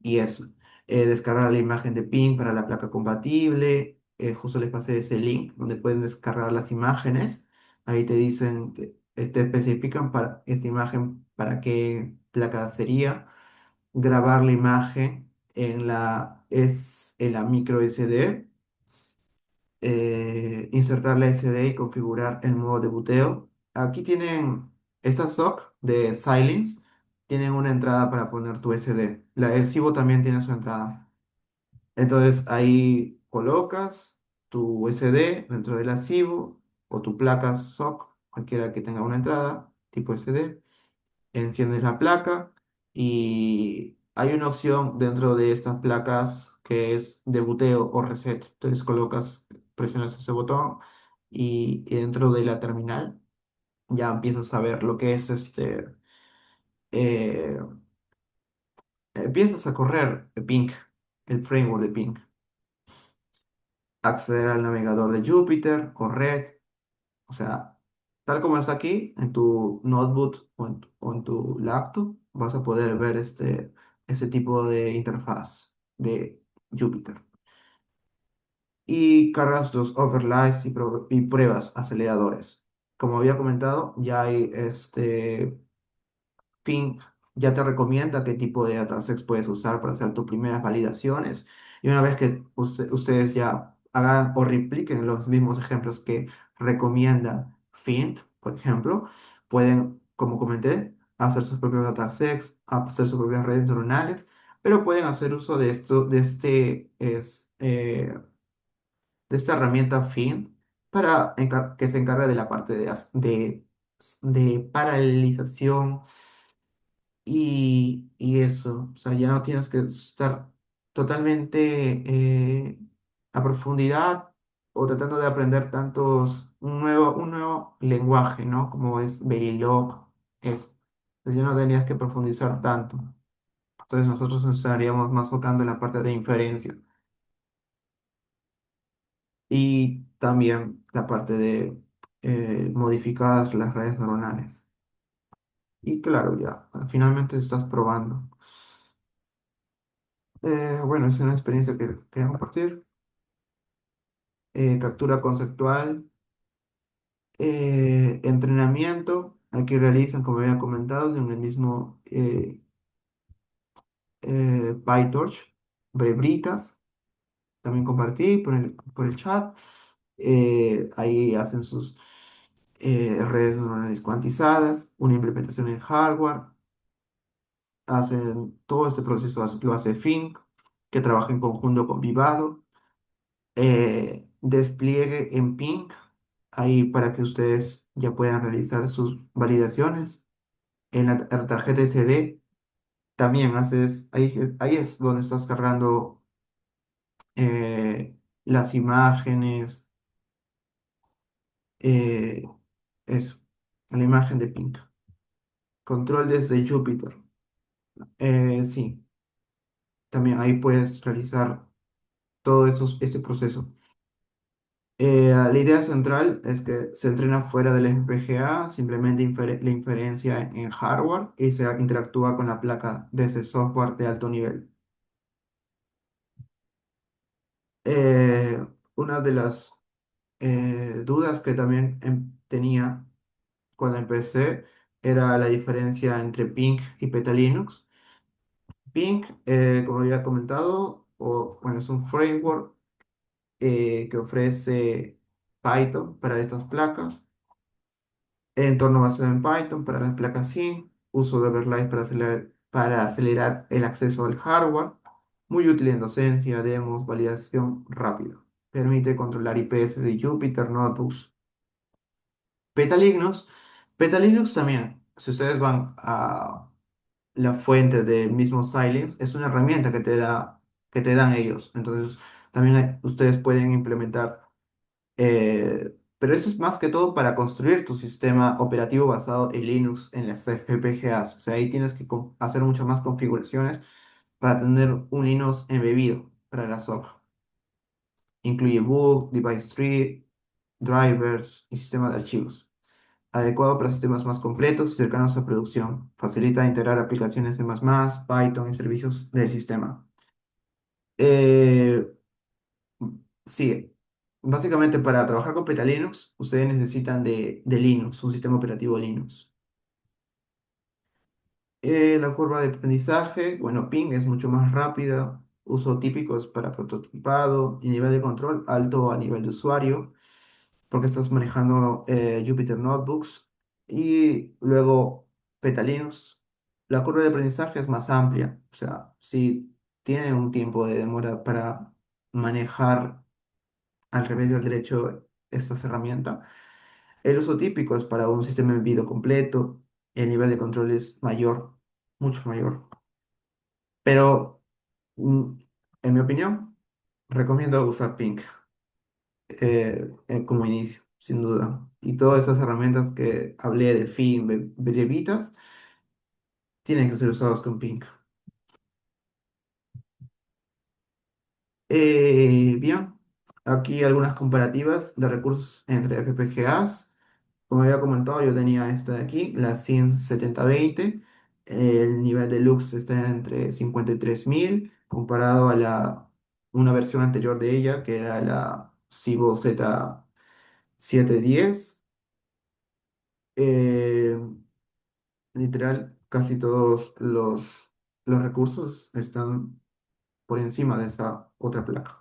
y eso. Descargar la imagen de Pink para la placa compatible. Justo les pasé ese link donde pueden descargar las imágenes. Ahí te dicen, te especifican para esta imagen para qué placa sería. Grabar la imagen en la micro SD, insertar la SD y configurar el modo de boteo. Aquí tienen esta SOC de Silence, tienen una entrada para poner tu SD. La de Cibo también tiene su entrada. Entonces ahí colocas tu SD dentro de la Cibo o tu placa SOC, cualquiera que tenga una entrada tipo SD, enciendes la placa y hay una opción dentro de estas placas que es de buteo o reset. Entonces presionas ese botón y dentro de la terminal ya empiezas a ver lo que es eh, empiezas a correr Pink, el framework de Pink. Acceder al navegador de Jupyter, correr, o sea, tal como está aquí en tu notebook o en tu laptop, vas a poder ver ese tipo de interfaz de Jupyter. Y cargas los overlays y pruebas aceleradores. Como había comentado, ya hay Ping ya te recomienda qué tipo de datasets puedes usar para hacer tus primeras validaciones. Y una vez que ustedes ya hagan o repliquen los mismos ejemplos que recomienda Fint, por ejemplo, pueden, como comenté, hacer sus propios datasets, hacer sus propias redes neuronales, pero pueden hacer uso de esto, de esta herramienta Fint para que se encargue de la parte de paralelización y eso, o sea, ya no tienes que estar totalmente a profundidad o tratando de aprender un nuevo lenguaje, ¿no? Como es Verilog, eso. Entonces ya no tendrías que profundizar tanto. Entonces nosotros nos estaríamos más enfocando en la parte de inferencia y también la parte de modificar las redes neuronales. y claro, ya, finalmente estás probando. Bueno, es una experiencia que quería compartir. Captura conceptual, entrenamiento, aquí realizan, como había comentado, en el mismo PyTorch, Brebritas, también compartí por el chat. Ahí hacen sus redes neuronales cuantizadas, una implementación en hardware, hacen todo este proceso, lo hace Fink, que trabaja en conjunto con Vivado, despliegue en Ping, ahí para que ustedes ya puedan realizar sus validaciones. En la tarjeta SD también haces, ahí es donde estás cargando las imágenes, eh, eso, la imagen de Ping. Control desde Jupyter. Sí, también ahí puedes realizar todo este proceso. La idea central es que se entrena fuera del FPGA, simplemente la inferencia en hardware y se interactúa con la placa desde software de alto nivel. Una de las dudas que también tenía cuando empecé era la diferencia entre Ping y Petalinux. Ping, como había comentado, bueno, es un framework que ofrece Python para estas placas, entorno basado en Python para las placas SIM, uso de overlays para acelerar el acceso al hardware, muy útil en docencia, demos, validación rápida. Permite controlar IPS de Jupyter Notebooks. Petalinux, Petalinux también, si ustedes van a la fuente del mismo Xilinx, es una herramienta que te dan ellos. Entonces, también ustedes pueden implementar, pero esto es más que todo para construir tu sistema operativo basado en Linux en las FPGAs. O sea, ahí tienes que hacer muchas más configuraciones para tener un Linux embebido para la software. Incluye boot, device tree, drivers y sistema de archivos. Adecuado para sistemas más completos y cercanos a producción. Facilita integrar aplicaciones C++, Python y servicios del sistema. Eh, sí, básicamente para trabajar con Petalinux, ustedes necesitan de Linux, un sistema operativo Linux. La curva de aprendizaje, bueno, Ping es mucho más rápida. Uso típicos para prototipado y nivel de control alto a nivel de usuario, porque estás manejando Jupyter Notebooks y luego Petalinux. La curva de aprendizaje es más amplia, o sea, si tiene un tiempo de demora para manejar al revés del derecho estas herramientas. El uso típico es para un sistema de video completo, el nivel de control es mayor, mucho mayor. Pero, mm, en mi opinión, recomiendo usar Pink como inicio, sin duda. Y todas esas herramientas que hablé de fin, brevitas, tienen que ser usadas con Pink. Bien, aquí algunas comparativas de recursos entre FPGAs. Como había comentado, yo tenía esta de aquí, la SINS 7020. El nivel de lux está entre 53.000 comparado a una versión anterior de ella, que era la Cibo Z710. Eh, Literal, casi todos los recursos están por encima de esa otra placa.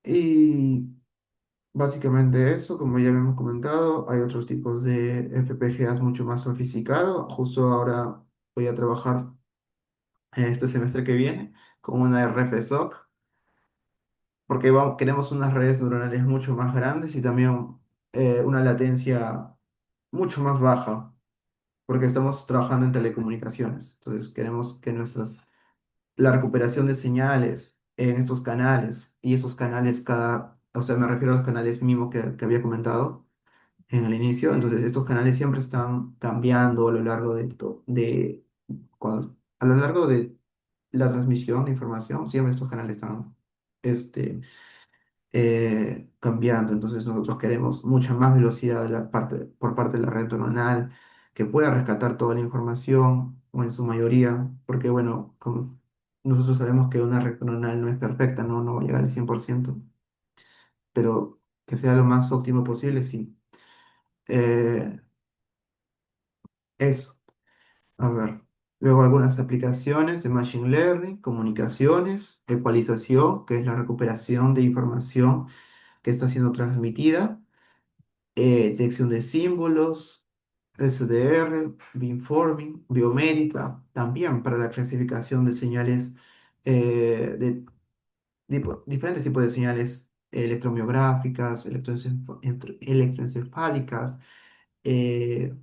Y básicamente eso, como ya habíamos comentado, hay otros tipos de FPGAs mucho más sofisticados. Justo ahora voy a trabajar este semestre que viene con una RFSOC, porque queremos unas redes neuronales mucho más grandes y también una latencia mucho más baja, porque estamos trabajando en telecomunicaciones. Entonces queremos que la recuperación de señales en estos canales y esos canales o sea, me refiero a los canales MIMO que había comentado en el inicio. Entonces, estos canales siempre están cambiando a lo largo a lo largo de la transmisión de información, siempre estos canales están este, cambiando. Entonces, nosotros queremos mucha más velocidad por parte de la red neuronal. que pueda rescatar toda la información, o en su mayoría, porque bueno, como nosotros sabemos que una red neuronal no es perfecta, no, no va a llegar al 100%, pero que sea lo más óptimo posible, sí. Eh, Eso. A ver, luego algunas aplicaciones de Machine Learning, comunicaciones, ecualización, que es la recuperación de información que está siendo transmitida, detección de símbolos, SDR, beamforming, biomédica, también para la clasificación de señales, de diferentes tipos de señales electromiográficas, electroencefálicas, eh,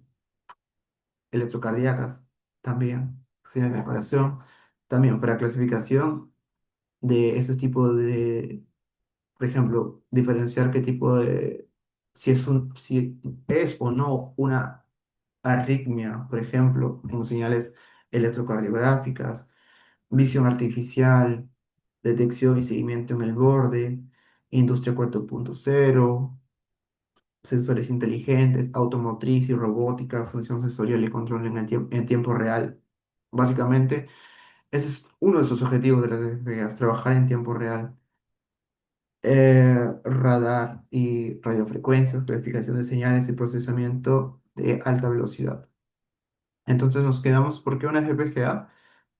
electrocardíacas, también, señales del corazón, también para clasificación de esos tipos de, por ejemplo, diferenciar qué tipo de, si es o no una arritmia, por ejemplo, en señales electrocardiográficas, visión artificial, detección y seguimiento en el borde, industria 4.0, sensores inteligentes, automotriz y robótica, función sensorial y control en tiempo real. Básicamente, ese es uno de sus objetivos de las FPGAs, trabajar en tiempo real. Radar y radiofrecuencias, clasificación de señales y procesamiento de alta velocidad. Entonces nos quedamos, ¿por qué una FPGA?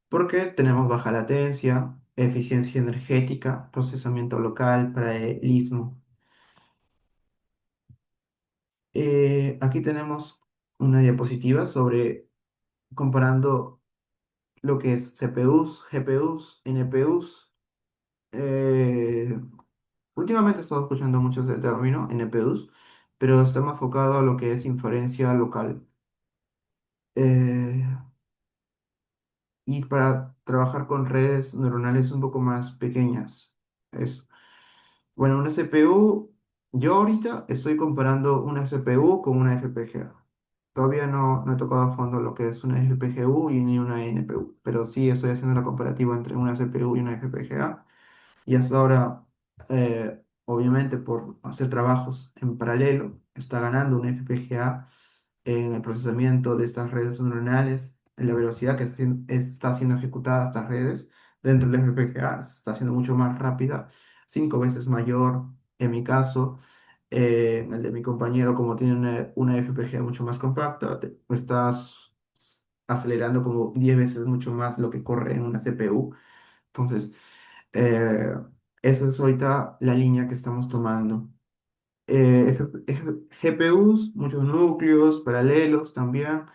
Porque tenemos baja latencia, eficiencia energética, procesamiento local, paralelismo. Aquí tenemos una diapositiva sobre comparando lo que es CPUs, GPUs, NPUs. Eh, Últimamente he estado escuchando mucho ese término, NPUs, pero está más enfocado a lo que es inferencia local. Eh, y para trabajar con redes neuronales un poco más pequeñas. Eso. Bueno, una CPU, yo ahorita estoy comparando una CPU con una FPGA. Todavía no he tocado a fondo lo que es una FPGU y ni una NPU, pero sí estoy haciendo la comparativa entre una CPU y una FPGA. Y hasta ahora, obviamente, por hacer trabajos en paralelo, está ganando un FPGA en el procesamiento de estas redes neuronales, en la velocidad que está siendo ejecutada estas redes dentro del FPGA, está siendo mucho más rápida, 5 veces mayor en mi caso. El de mi compañero, como tiene una FPGA mucho más compacta, estás acelerando como 10 veces mucho más lo que corre en una CPU. Entonces, eh, esa es ahorita la línea que estamos tomando. GPUs, muchos núcleos paralelos también,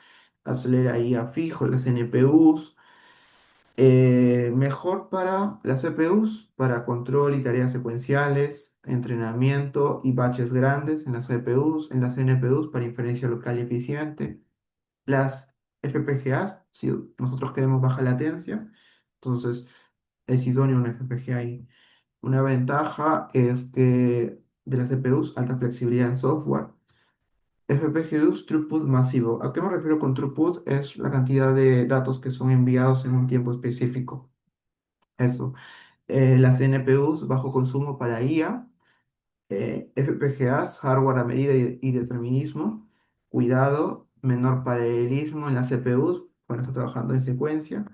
acelera ahí a fijo las NPUs. Mejor para las CPUs, para control y tareas secuenciales, entrenamiento y batches grandes en las CPUs, en las NPUs para inferencia local y eficiente. Las FPGAs, si nosotros queremos baja latencia, entonces es idóneo una FPGA ahí. Una ventaja es que de las CPUs, alta flexibilidad en software. FPGAs, throughput masivo. ¿A qué me refiero con throughput? Es la cantidad de datos que son enviados en un tiempo específico. Eso. Las NPUs, bajo consumo para IA. FPGAs, hardware a medida y determinismo. Cuidado, menor paralelismo en las CPUs cuando está trabajando en secuencia.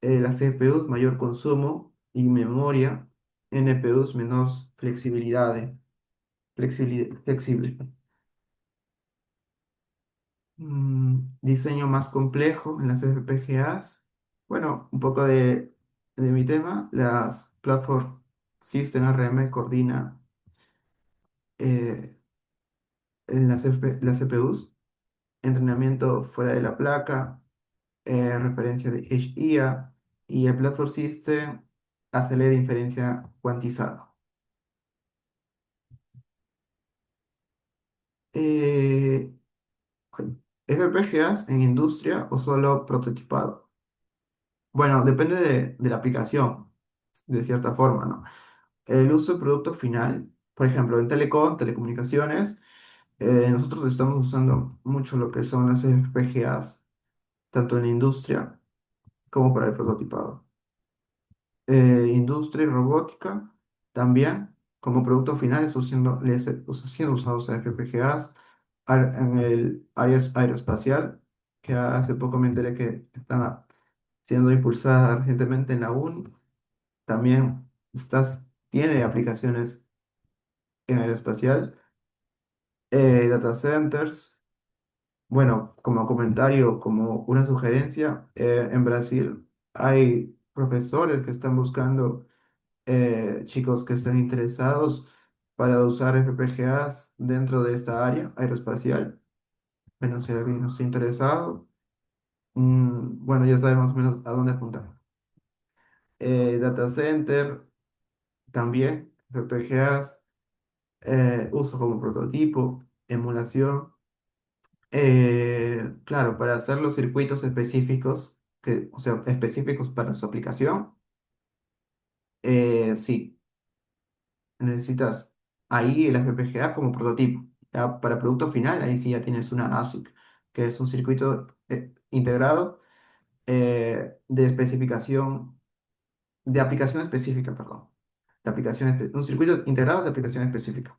Las CPUs, mayor consumo y memoria. NPUs, menor flexibilidad. Flexible. Diseño más complejo en las FPGAs. Bueno, un poco de mi tema. Las Platform System RM coordina eh, en las CPUs. Entrenamiento fuera de la placa, referencia de HIA y el Platform System acelera inferencia cuantizada. Eh, FPGAs en industria o solo prototipado. Bueno, depende de la aplicación, de cierta forma, ¿no? El uso de producto final, por ejemplo, en telecom, telecomunicaciones, nosotros estamos usando mucho lo que son las FPGAs, tanto en la industria como para el prototipado. Industria y robótica también, como producto final, está siendo usados FPGAs en el área aeroespacial. que hace poco me enteré que está siendo impulsada recientemente en la UN. También tiene aplicaciones en aeroespacial, data centers. Bueno, como comentario, como una sugerencia, en Brasil hay profesores que están buscando chicos que estén interesados para usar FPGAs dentro de esta área aeroespacial. Bueno, si alguien no está interesado, bueno, ya sabe más o menos a dónde apuntar. Data center, también, FPGAs, uso como prototipo, emulación. Claro, para hacer los circuitos específicos, o sea, específicos para su aplicación, sí, necesitas ahí el FPGA como prototipo. Ya para producto final, ahí sí ya tienes una ASIC, que es un circuito integrado de especificación, de aplicación específica, perdón. Un circuito integrado de aplicación específica.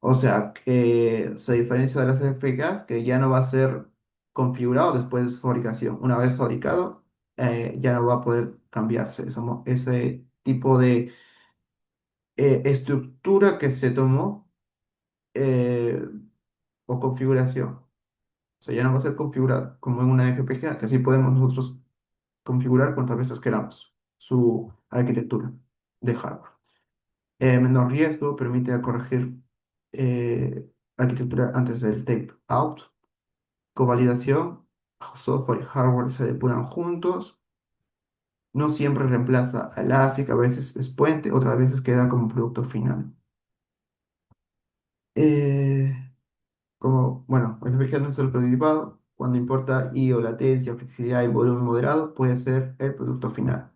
O sea, que se diferencia de las FPGAs, que ya no va a ser configurado después de su fabricación. Una vez fabricado, ya no va a poder cambiarse ese tipo de estructura que se tomó eh, o configuración. O sea, ya no va a ser configurada como en una FPGA, que así podemos nosotros configurar cuantas veces queramos su arquitectura de hardware. Menor riesgo, permite corregir arquitectura antes del tape out. Covalidación, software y hardware se depuran juntos. No siempre reemplaza al ASIC, a veces es puente, otras veces queda como producto final. Eh, bueno, el FPGA no es el prototipado. Cuando importa I/O, latencia, flexibilidad y volumen moderado, puede ser el producto final.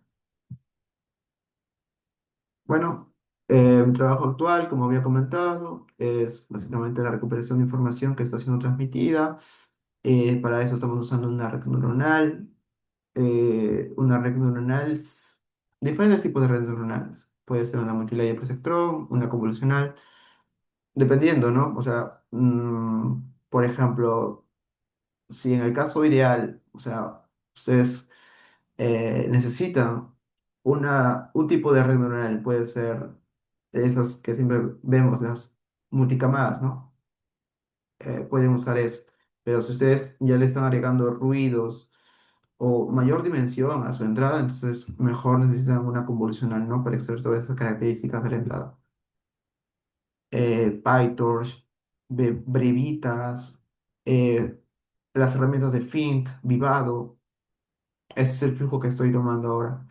Bueno, mi trabajo actual, como había comentado, es básicamente la recuperación de información que está siendo transmitida. Para eso estamos usando una red neuronal, diferentes tipos de redes neuronales. Puede ser una multilayer perceptron, una convolucional, dependiendo, ¿no? O sea, por ejemplo, si en el caso ideal, o sea, ustedes necesitan un tipo de red neuronal, puede ser esas que siempre vemos, las multicamadas, ¿no? Pueden usar eso. Pero si ustedes ya le están agregando ruidos o mayor dimensión a su entrada, entonces mejor necesitan una convolucional, ¿no? Para extraer todas esas características de la entrada. PyTorch, Brevitas, eh, las herramientas de Fint, Vivado. Ese es el flujo que estoy tomando ahora.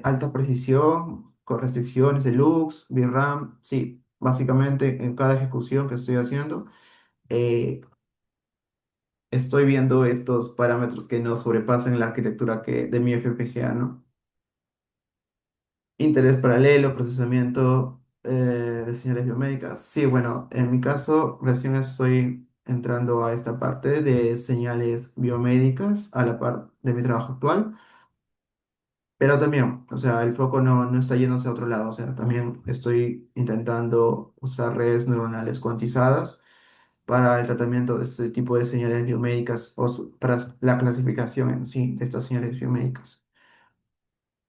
Alta precisión, con restricciones de lux, VRAM, sí, básicamente en cada ejecución que estoy haciendo, eh, estoy viendo estos parámetros que no sobrepasen la arquitectura de mi FPGA, ¿no? Interés paralelo, procesamiento de señales biomédicas. Sí, bueno, en mi caso recién estoy entrando a esta parte de señales biomédicas a la par de mi trabajo actual. Pero también, o sea, el foco no está yéndose a otro lado, o sea, también estoy intentando usar redes neuronales cuantizadas para el tratamiento de este tipo de señales biomédicas o para la clasificación en sí de estas señales biomédicas.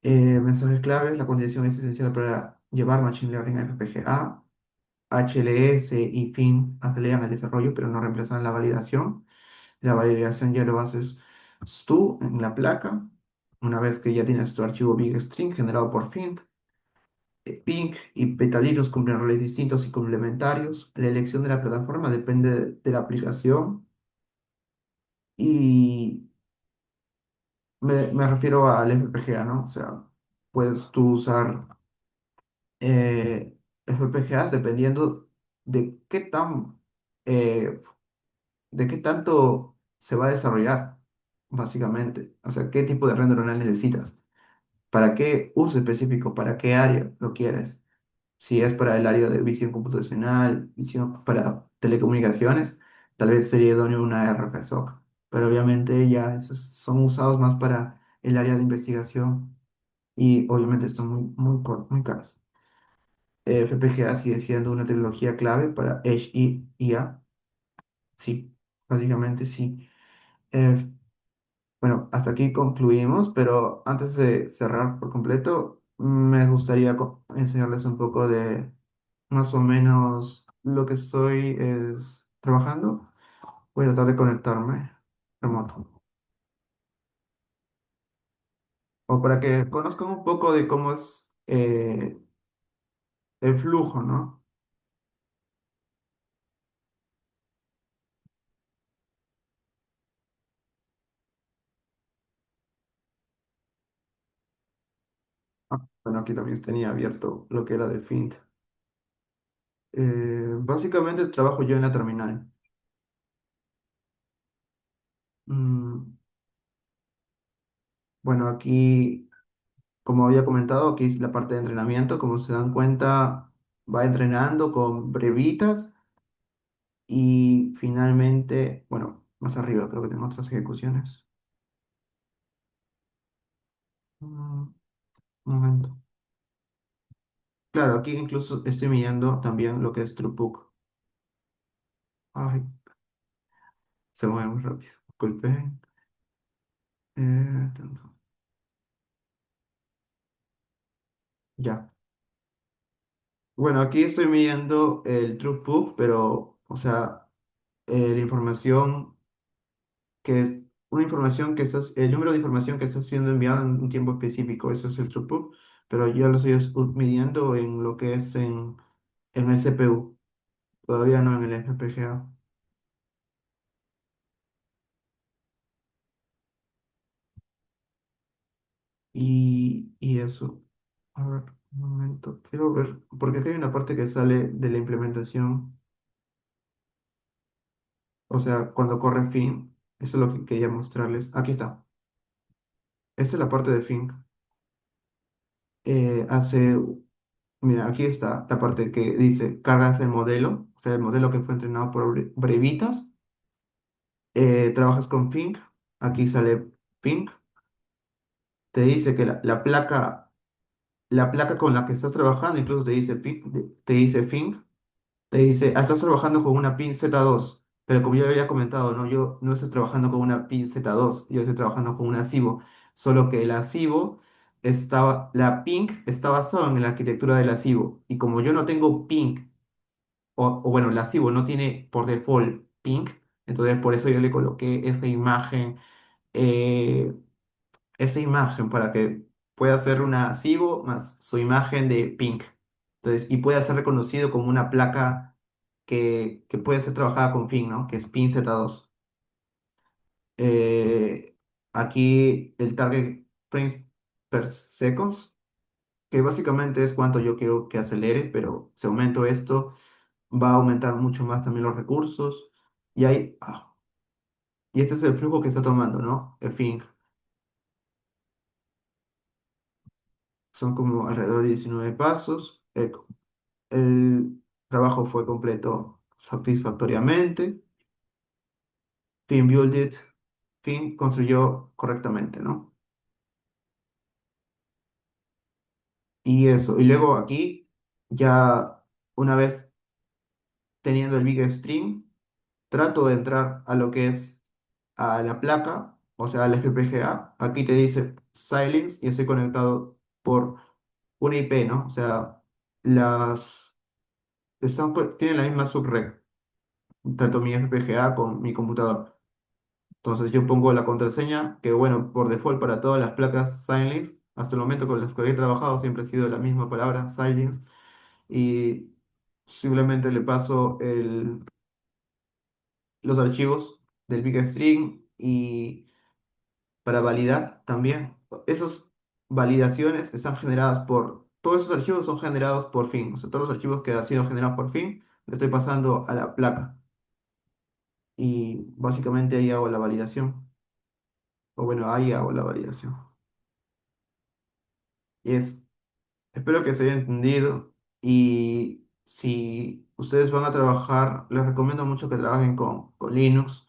Mensajes claves, la condición es esencial para llevar Machine Learning a FPGA. HLS y FIN aceleran el desarrollo, pero no reemplazan la validación. La validación ya lo haces tú en la placa, una vez que ya tienes tu archivo BigString generado por FIN. Pink y Petalitos cumplen roles distintos y complementarios. La elección de la plataforma depende de la aplicación y me refiero al FPGA, ¿no? O sea, puedes tú usar FPGAs dependiendo de qué eh, de qué tanto se va a desarrollar, básicamente. O sea, qué tipo de red neuronal necesitas, para qué uso específico, para qué área lo quieres. Si es para el área de visión computacional, visión para telecomunicaciones, tal vez sería idóneo una RFSOC, pero obviamente ya esos son usados más para el área de investigación y obviamente están muy caros. FPGA sigue siendo una tecnología clave para Edge IA, sí, básicamente sí. Eh, bueno, hasta aquí concluimos, pero antes de cerrar por completo, me gustaría enseñarles un poco de más o menos lo que estoy es trabajando. Voy a tratar de conectarme remoto. O para que conozcan un poco de cómo es el flujo, ¿no? Bueno, aquí también tenía abierto lo que era de Fint. Básicamente trabajo yo en la terminal. Mm, bueno, aquí, como había comentado, aquí es la parte de entrenamiento. Como se dan cuenta, va entrenando con brevitas y finalmente, bueno, más arriba creo que tengo otras ejecuciones. Un momento. Claro, aquí incluso estoy midiendo también lo que es throughput. Ay, se mueve muy rápido. Disculpen. Tanto. Ya. Bueno, aquí estoy midiendo el throughput, pero, o sea, la información que es una información que estás, el número de información que está siendo enviado en un tiempo específico, eso es el throughput, pero yo lo estoy midiendo en lo que es en el CPU, todavía no en el FPGA. Y eso. A ver, un momento, quiero ver, porque aquí hay una parte que sale de la implementación, o sea, cuando corre fin, eso es lo que quería mostrarles. Aquí está. Esta es la parte de fin. Hace, mira, aquí está la parte que dice cargas el modelo, o sea, el modelo que fue entrenado por brevitas. Trabajas con Fink, aquí sale Fink, te dice que la placa con la que estás trabajando, incluso te dice, te dice Fink. Te dice, estás trabajando con una pin Z2, pero como yo había comentado, no, yo no estoy trabajando con una pin Z2, yo estoy trabajando con una SIBO, solo que la SIBO la PINC está basada en la arquitectura de la SIBO, y como yo no tengo PINC, o bueno, la SIBO no tiene por default PINC, entonces por eso yo le coloqué eh, esa imagen para que pueda ser una SIBO más su imagen de Pink. Entonces, y pueda ser reconocido como una placa que puede ser trabajada con fin, ¿no? Que es pin Z2. Eh, Aquí el target frames per seconds, que básicamente es cuánto yo quiero que acelere, pero si aumento esto, va a aumentar mucho más también los recursos. Y este es el flujo que está tomando, ¿no? El fin. Son como alrededor de 19 pasos. El trabajo fue completo satisfactoriamente. Fin build it. Fin construyó correctamente, ¿no? Y eso. Y luego aquí, ya una vez teniendo el big stream, trato de entrar a lo que es a la placa, o sea, al FPGA. Aquí te dice Xilinx y estoy conectado por una IP, ¿no? O sea, las tienen la misma subred, tanto mi FPGA con mi computador. Entonces yo pongo la contraseña, que bueno, por default para todas las placas Xilinx, hasta el momento con las que he trabajado siempre ha sido la misma palabra, Xilinx, y simplemente le paso los archivos del Big String y para validar también. Esas validaciones están generadas todos esos archivos son generados por fin, o sea, todos los archivos que han sido generados por fin, le estoy pasando a la placa y básicamente ahí hago la validación, o bueno, ahí hago la validación. Y es Espero que se haya entendido y si ustedes van a trabajar, les recomiendo mucho que trabajen con Linux,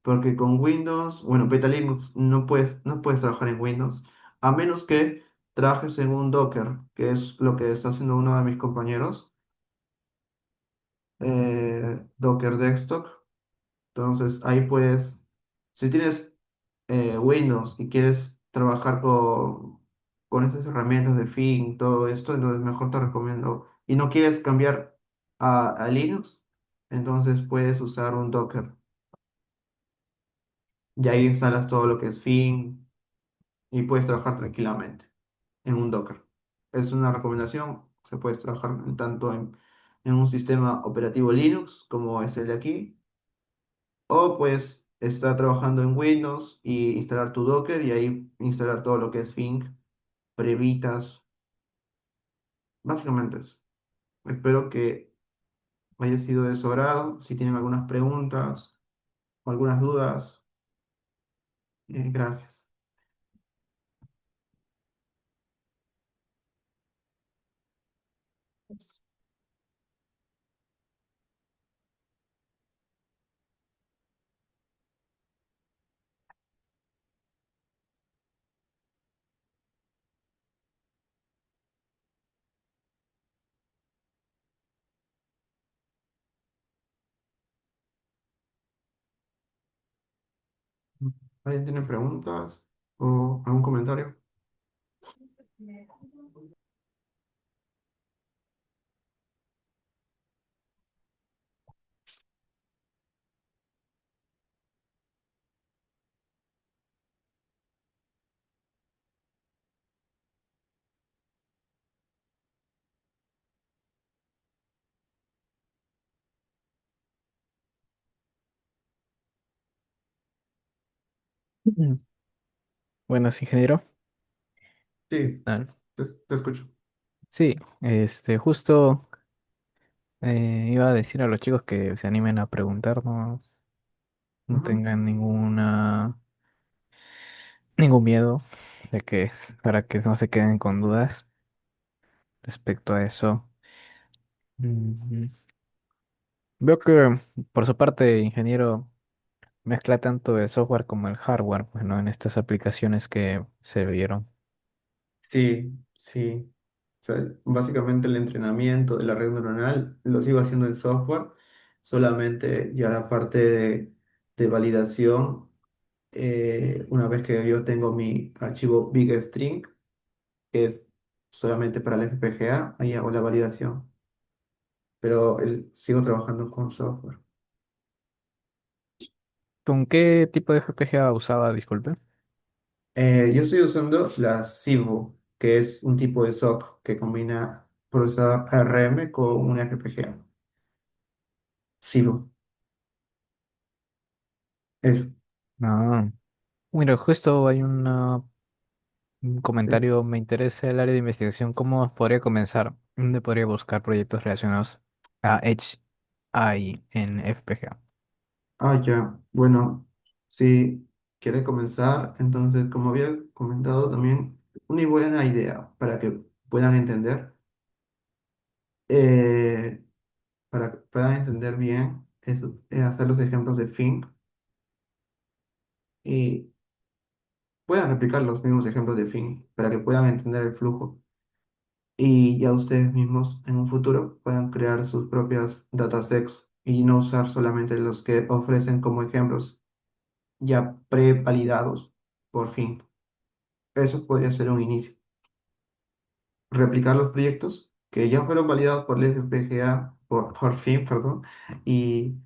porque con Windows, bueno, Beta Linux no puedes trabajar en Windows, a menos que trabajes en un Docker, que es lo que está haciendo uno de mis compañeros, Docker Desktop. Entonces ahí puedes Si tienes Windows y quieres trabajar con estas herramientas de Fin, todo esto, entonces mejor te recomiendo. Y no quieres cambiar a Linux, entonces puedes usar un Docker. Y ahí instalas todo lo que es Fin y puedes trabajar tranquilamente en un Docker. Es una recomendación. Se puede trabajar tanto en un sistema operativo Linux como es el de aquí, o pues estar trabajando en Windows y instalar tu Docker y ahí instalar todo lo que es Fink, Previtas, básicamente eso. Espero que haya sido de su agrado. Si tienen algunas preguntas o algunas dudas, gracias. ¿Alguien tiene preguntas o algún comentario? Mm. Buenas, ingeniero. Sí, Ah, te escucho. sí, justo iba a decir a los chicos que se animen a preguntarnos, no Ujú. tengan ningún miedo de que, para que no se queden con dudas respecto a eso. Mm, Veo que por su parte, ingeniero, mezcla tanto el software como el hardware, pues, ¿no? En estas aplicaciones que se vieron. Sí, sí. O sea, básicamente el entrenamiento de la red neuronal lo sigo haciendo en software, solamente ya la parte de validación, una vez que yo tengo mi archivo BigString, que es solamente para el FPGA, ahí hago la validación, pero sigo trabajando con software. ¿Con qué tipo de FPGA usaba, disculpe? Yo estoy usando la Civo, que es un tipo de SoC que combina procesador ARM con un FPGA. Civo, eso. Ah, mira, justo hay un Sí. comentario, me interesa el área de investigación, ¿cómo podría comenzar? ¿Dónde podría buscar proyectos relacionados a Edge AI en FPGA? Ah, ya. Bueno, si quiere comenzar, entonces, como había comentado también, una buena idea para que puedan entender, eh, para que puedan entender bien, es hacer los ejemplos de Think y puedan replicar los mismos ejemplos de Think para que puedan entender el flujo. Y ya ustedes mismos en un futuro puedan crear sus propias datasets y no usar solamente los que ofrecen como ejemplos ya prevalidados por fin. Eso podría ser un inicio. Replicar los proyectos que ya fueron validados por el FPGA, por fin, perdón, y,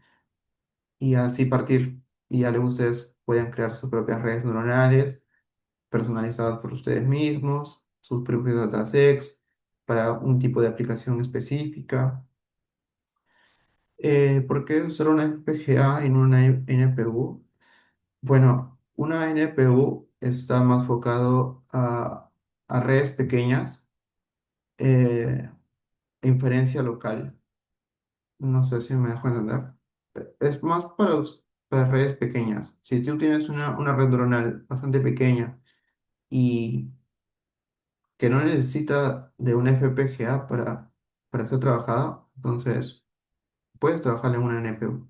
y así partir. Y ya luego ustedes pueden crear sus propias redes neuronales personalizadas por ustedes mismos, sus propios datasets para un tipo de aplicación específica. ¿Por qué usar una FPGA y no una NPU? Bueno, una NPU está más enfocado a redes pequeñas, eh, inferencia local. No sé si me dejo entender. Es más para redes pequeñas. Si tú tienes una red neuronal bastante pequeña y que no necesita de una FPGA para ser trabajada, entonces puedes trabajar en una NPU.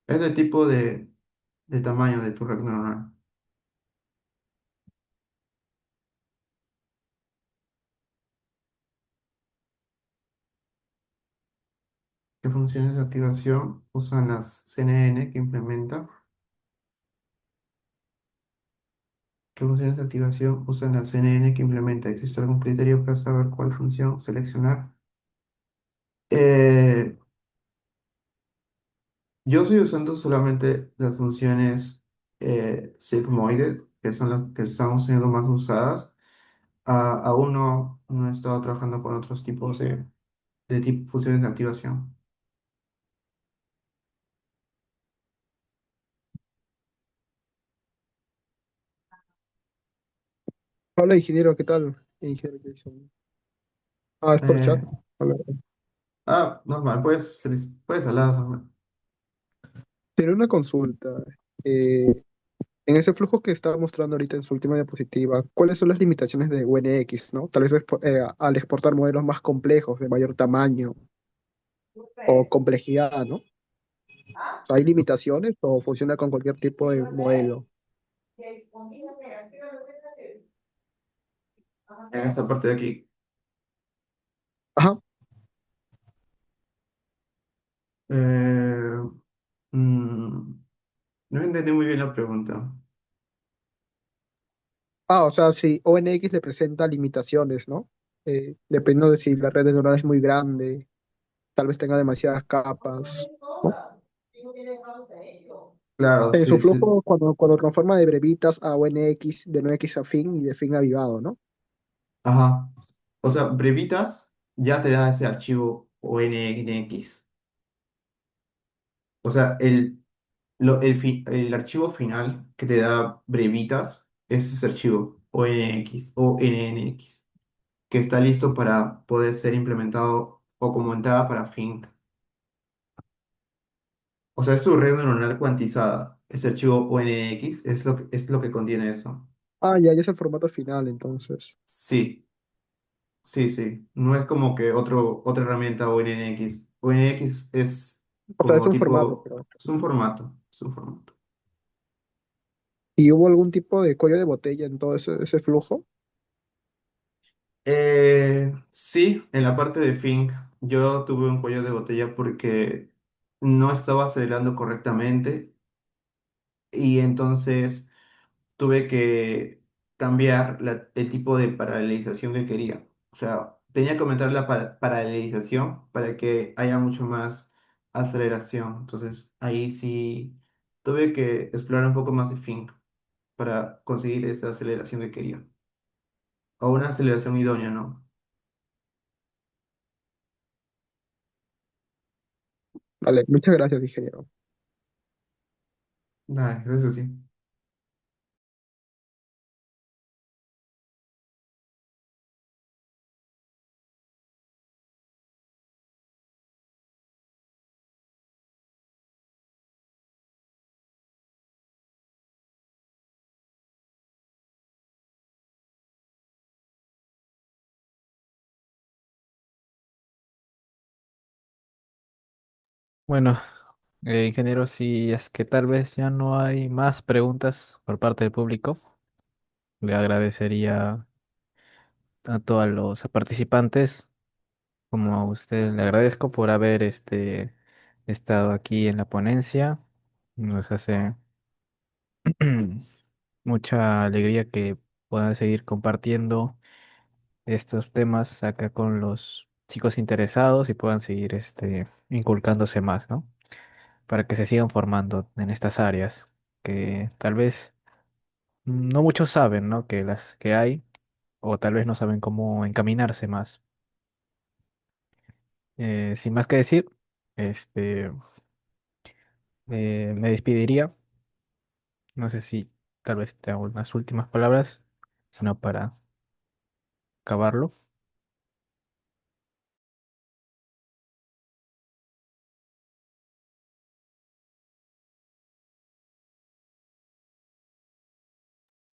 Es de tipo de tamaño de tu red neuronal. ¿Qué funciones de activación usan las CNN que implementa? ¿Qué funciones de activación usan las CNN que implementa? ¿Existe algún criterio para saber cuál función seleccionar? Eh, yo estoy usando solamente las funciones sigmoide, que son las que estamos siendo más usadas. Aún no he estado trabajando con otros tipos de funciones de activación. Hola, ingeniero, ¿qué tal? Ingeniero Jason. Ah, es por chat. Eh, Hola. Normal, puedes hablar. Normal. Tiene una consulta. Eh, en ese flujo que estaba mostrando ahorita en su última diapositiva, ¿cuáles son las limitaciones de UNX, ¿no? Tal vez al exportar modelos más complejos, de mayor tamaño o complejidad, ¿no? O sea, ¿hay limitaciones o funciona con cualquier tipo de modelo? En esta parte de aquí. Ajá. Eh, mm, no entendí muy bien la pregunta. Ah, o sea, si ONX le presenta limitaciones, ¿no? Dependiendo de si la red neuronal es muy grande, tal vez tenga demasiadas capas, ¿no? Claro, En su sí, sí. flujo, cuando transforma de brevitas a ONX, de no X a fin y de fin a vivado, ¿no? Ajá. O sea, brevitas ya te da ese archivo ONNX. O sea, el archivo final que te da brevitas es ese archivo ONX o NNX, que está listo para poder ser implementado o como entrada para Think. O sea, es tu red neuronal cuantizada. Ese archivo ONX es lo que contiene eso. Ah, ya es el formato final, entonces. Sí, sí, sí. No es como que otra herramienta ONNX. ONNX es O sea, es como un formato, tipo, pero. es un formato, es un formato. ¿Y hubo algún tipo de cuello de botella en todo ese flujo? Sí, en la parte de Fink yo tuve un cuello de botella porque no estaba acelerando correctamente y entonces tuve que cambiar el tipo de paralelización que quería. O sea, tenía que aumentar la paralelización para que haya mucho más aceleración. Entonces ahí sí tuve que explorar un poco más de Fink para conseguir esa aceleración que quería. O una aceleración idónea, ¿no? Vale, muchas gracias, ingeniero. Nada, gracias a ti. Bueno, ingeniero, si es que tal vez ya no hay más preguntas por parte del público, le agradecería tanto a los participantes como a usted. Le agradezco por haber estado aquí en la ponencia. Nos hace mucha alegría que puedan seguir compartiendo estos temas acá con los chicos interesados y puedan seguir inculcándose más, ¿no? Para que se sigan formando en estas áreas que tal vez no muchos saben, ¿no? Que las que hay, o tal vez no saben cómo encaminarse más. Sin más que decir, este, me despediría. No sé si tal vez tengo unas últimas palabras, sino para acabarlo.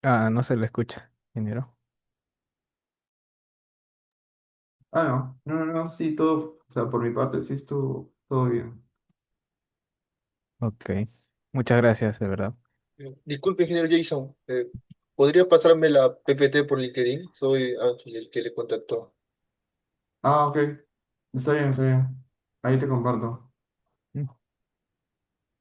Ah, no se le escucha, ingeniero. No, sí, todo, o sea, por mi parte sí estuvo todo bien. Ok. Muchas gracias, de verdad. Disculpe, ingeniero Jason, ¿podría pasarme la PPT por LinkedIn? Soy Ángel, el que le contactó. Ok, está bien, está bien. ahí te comparto.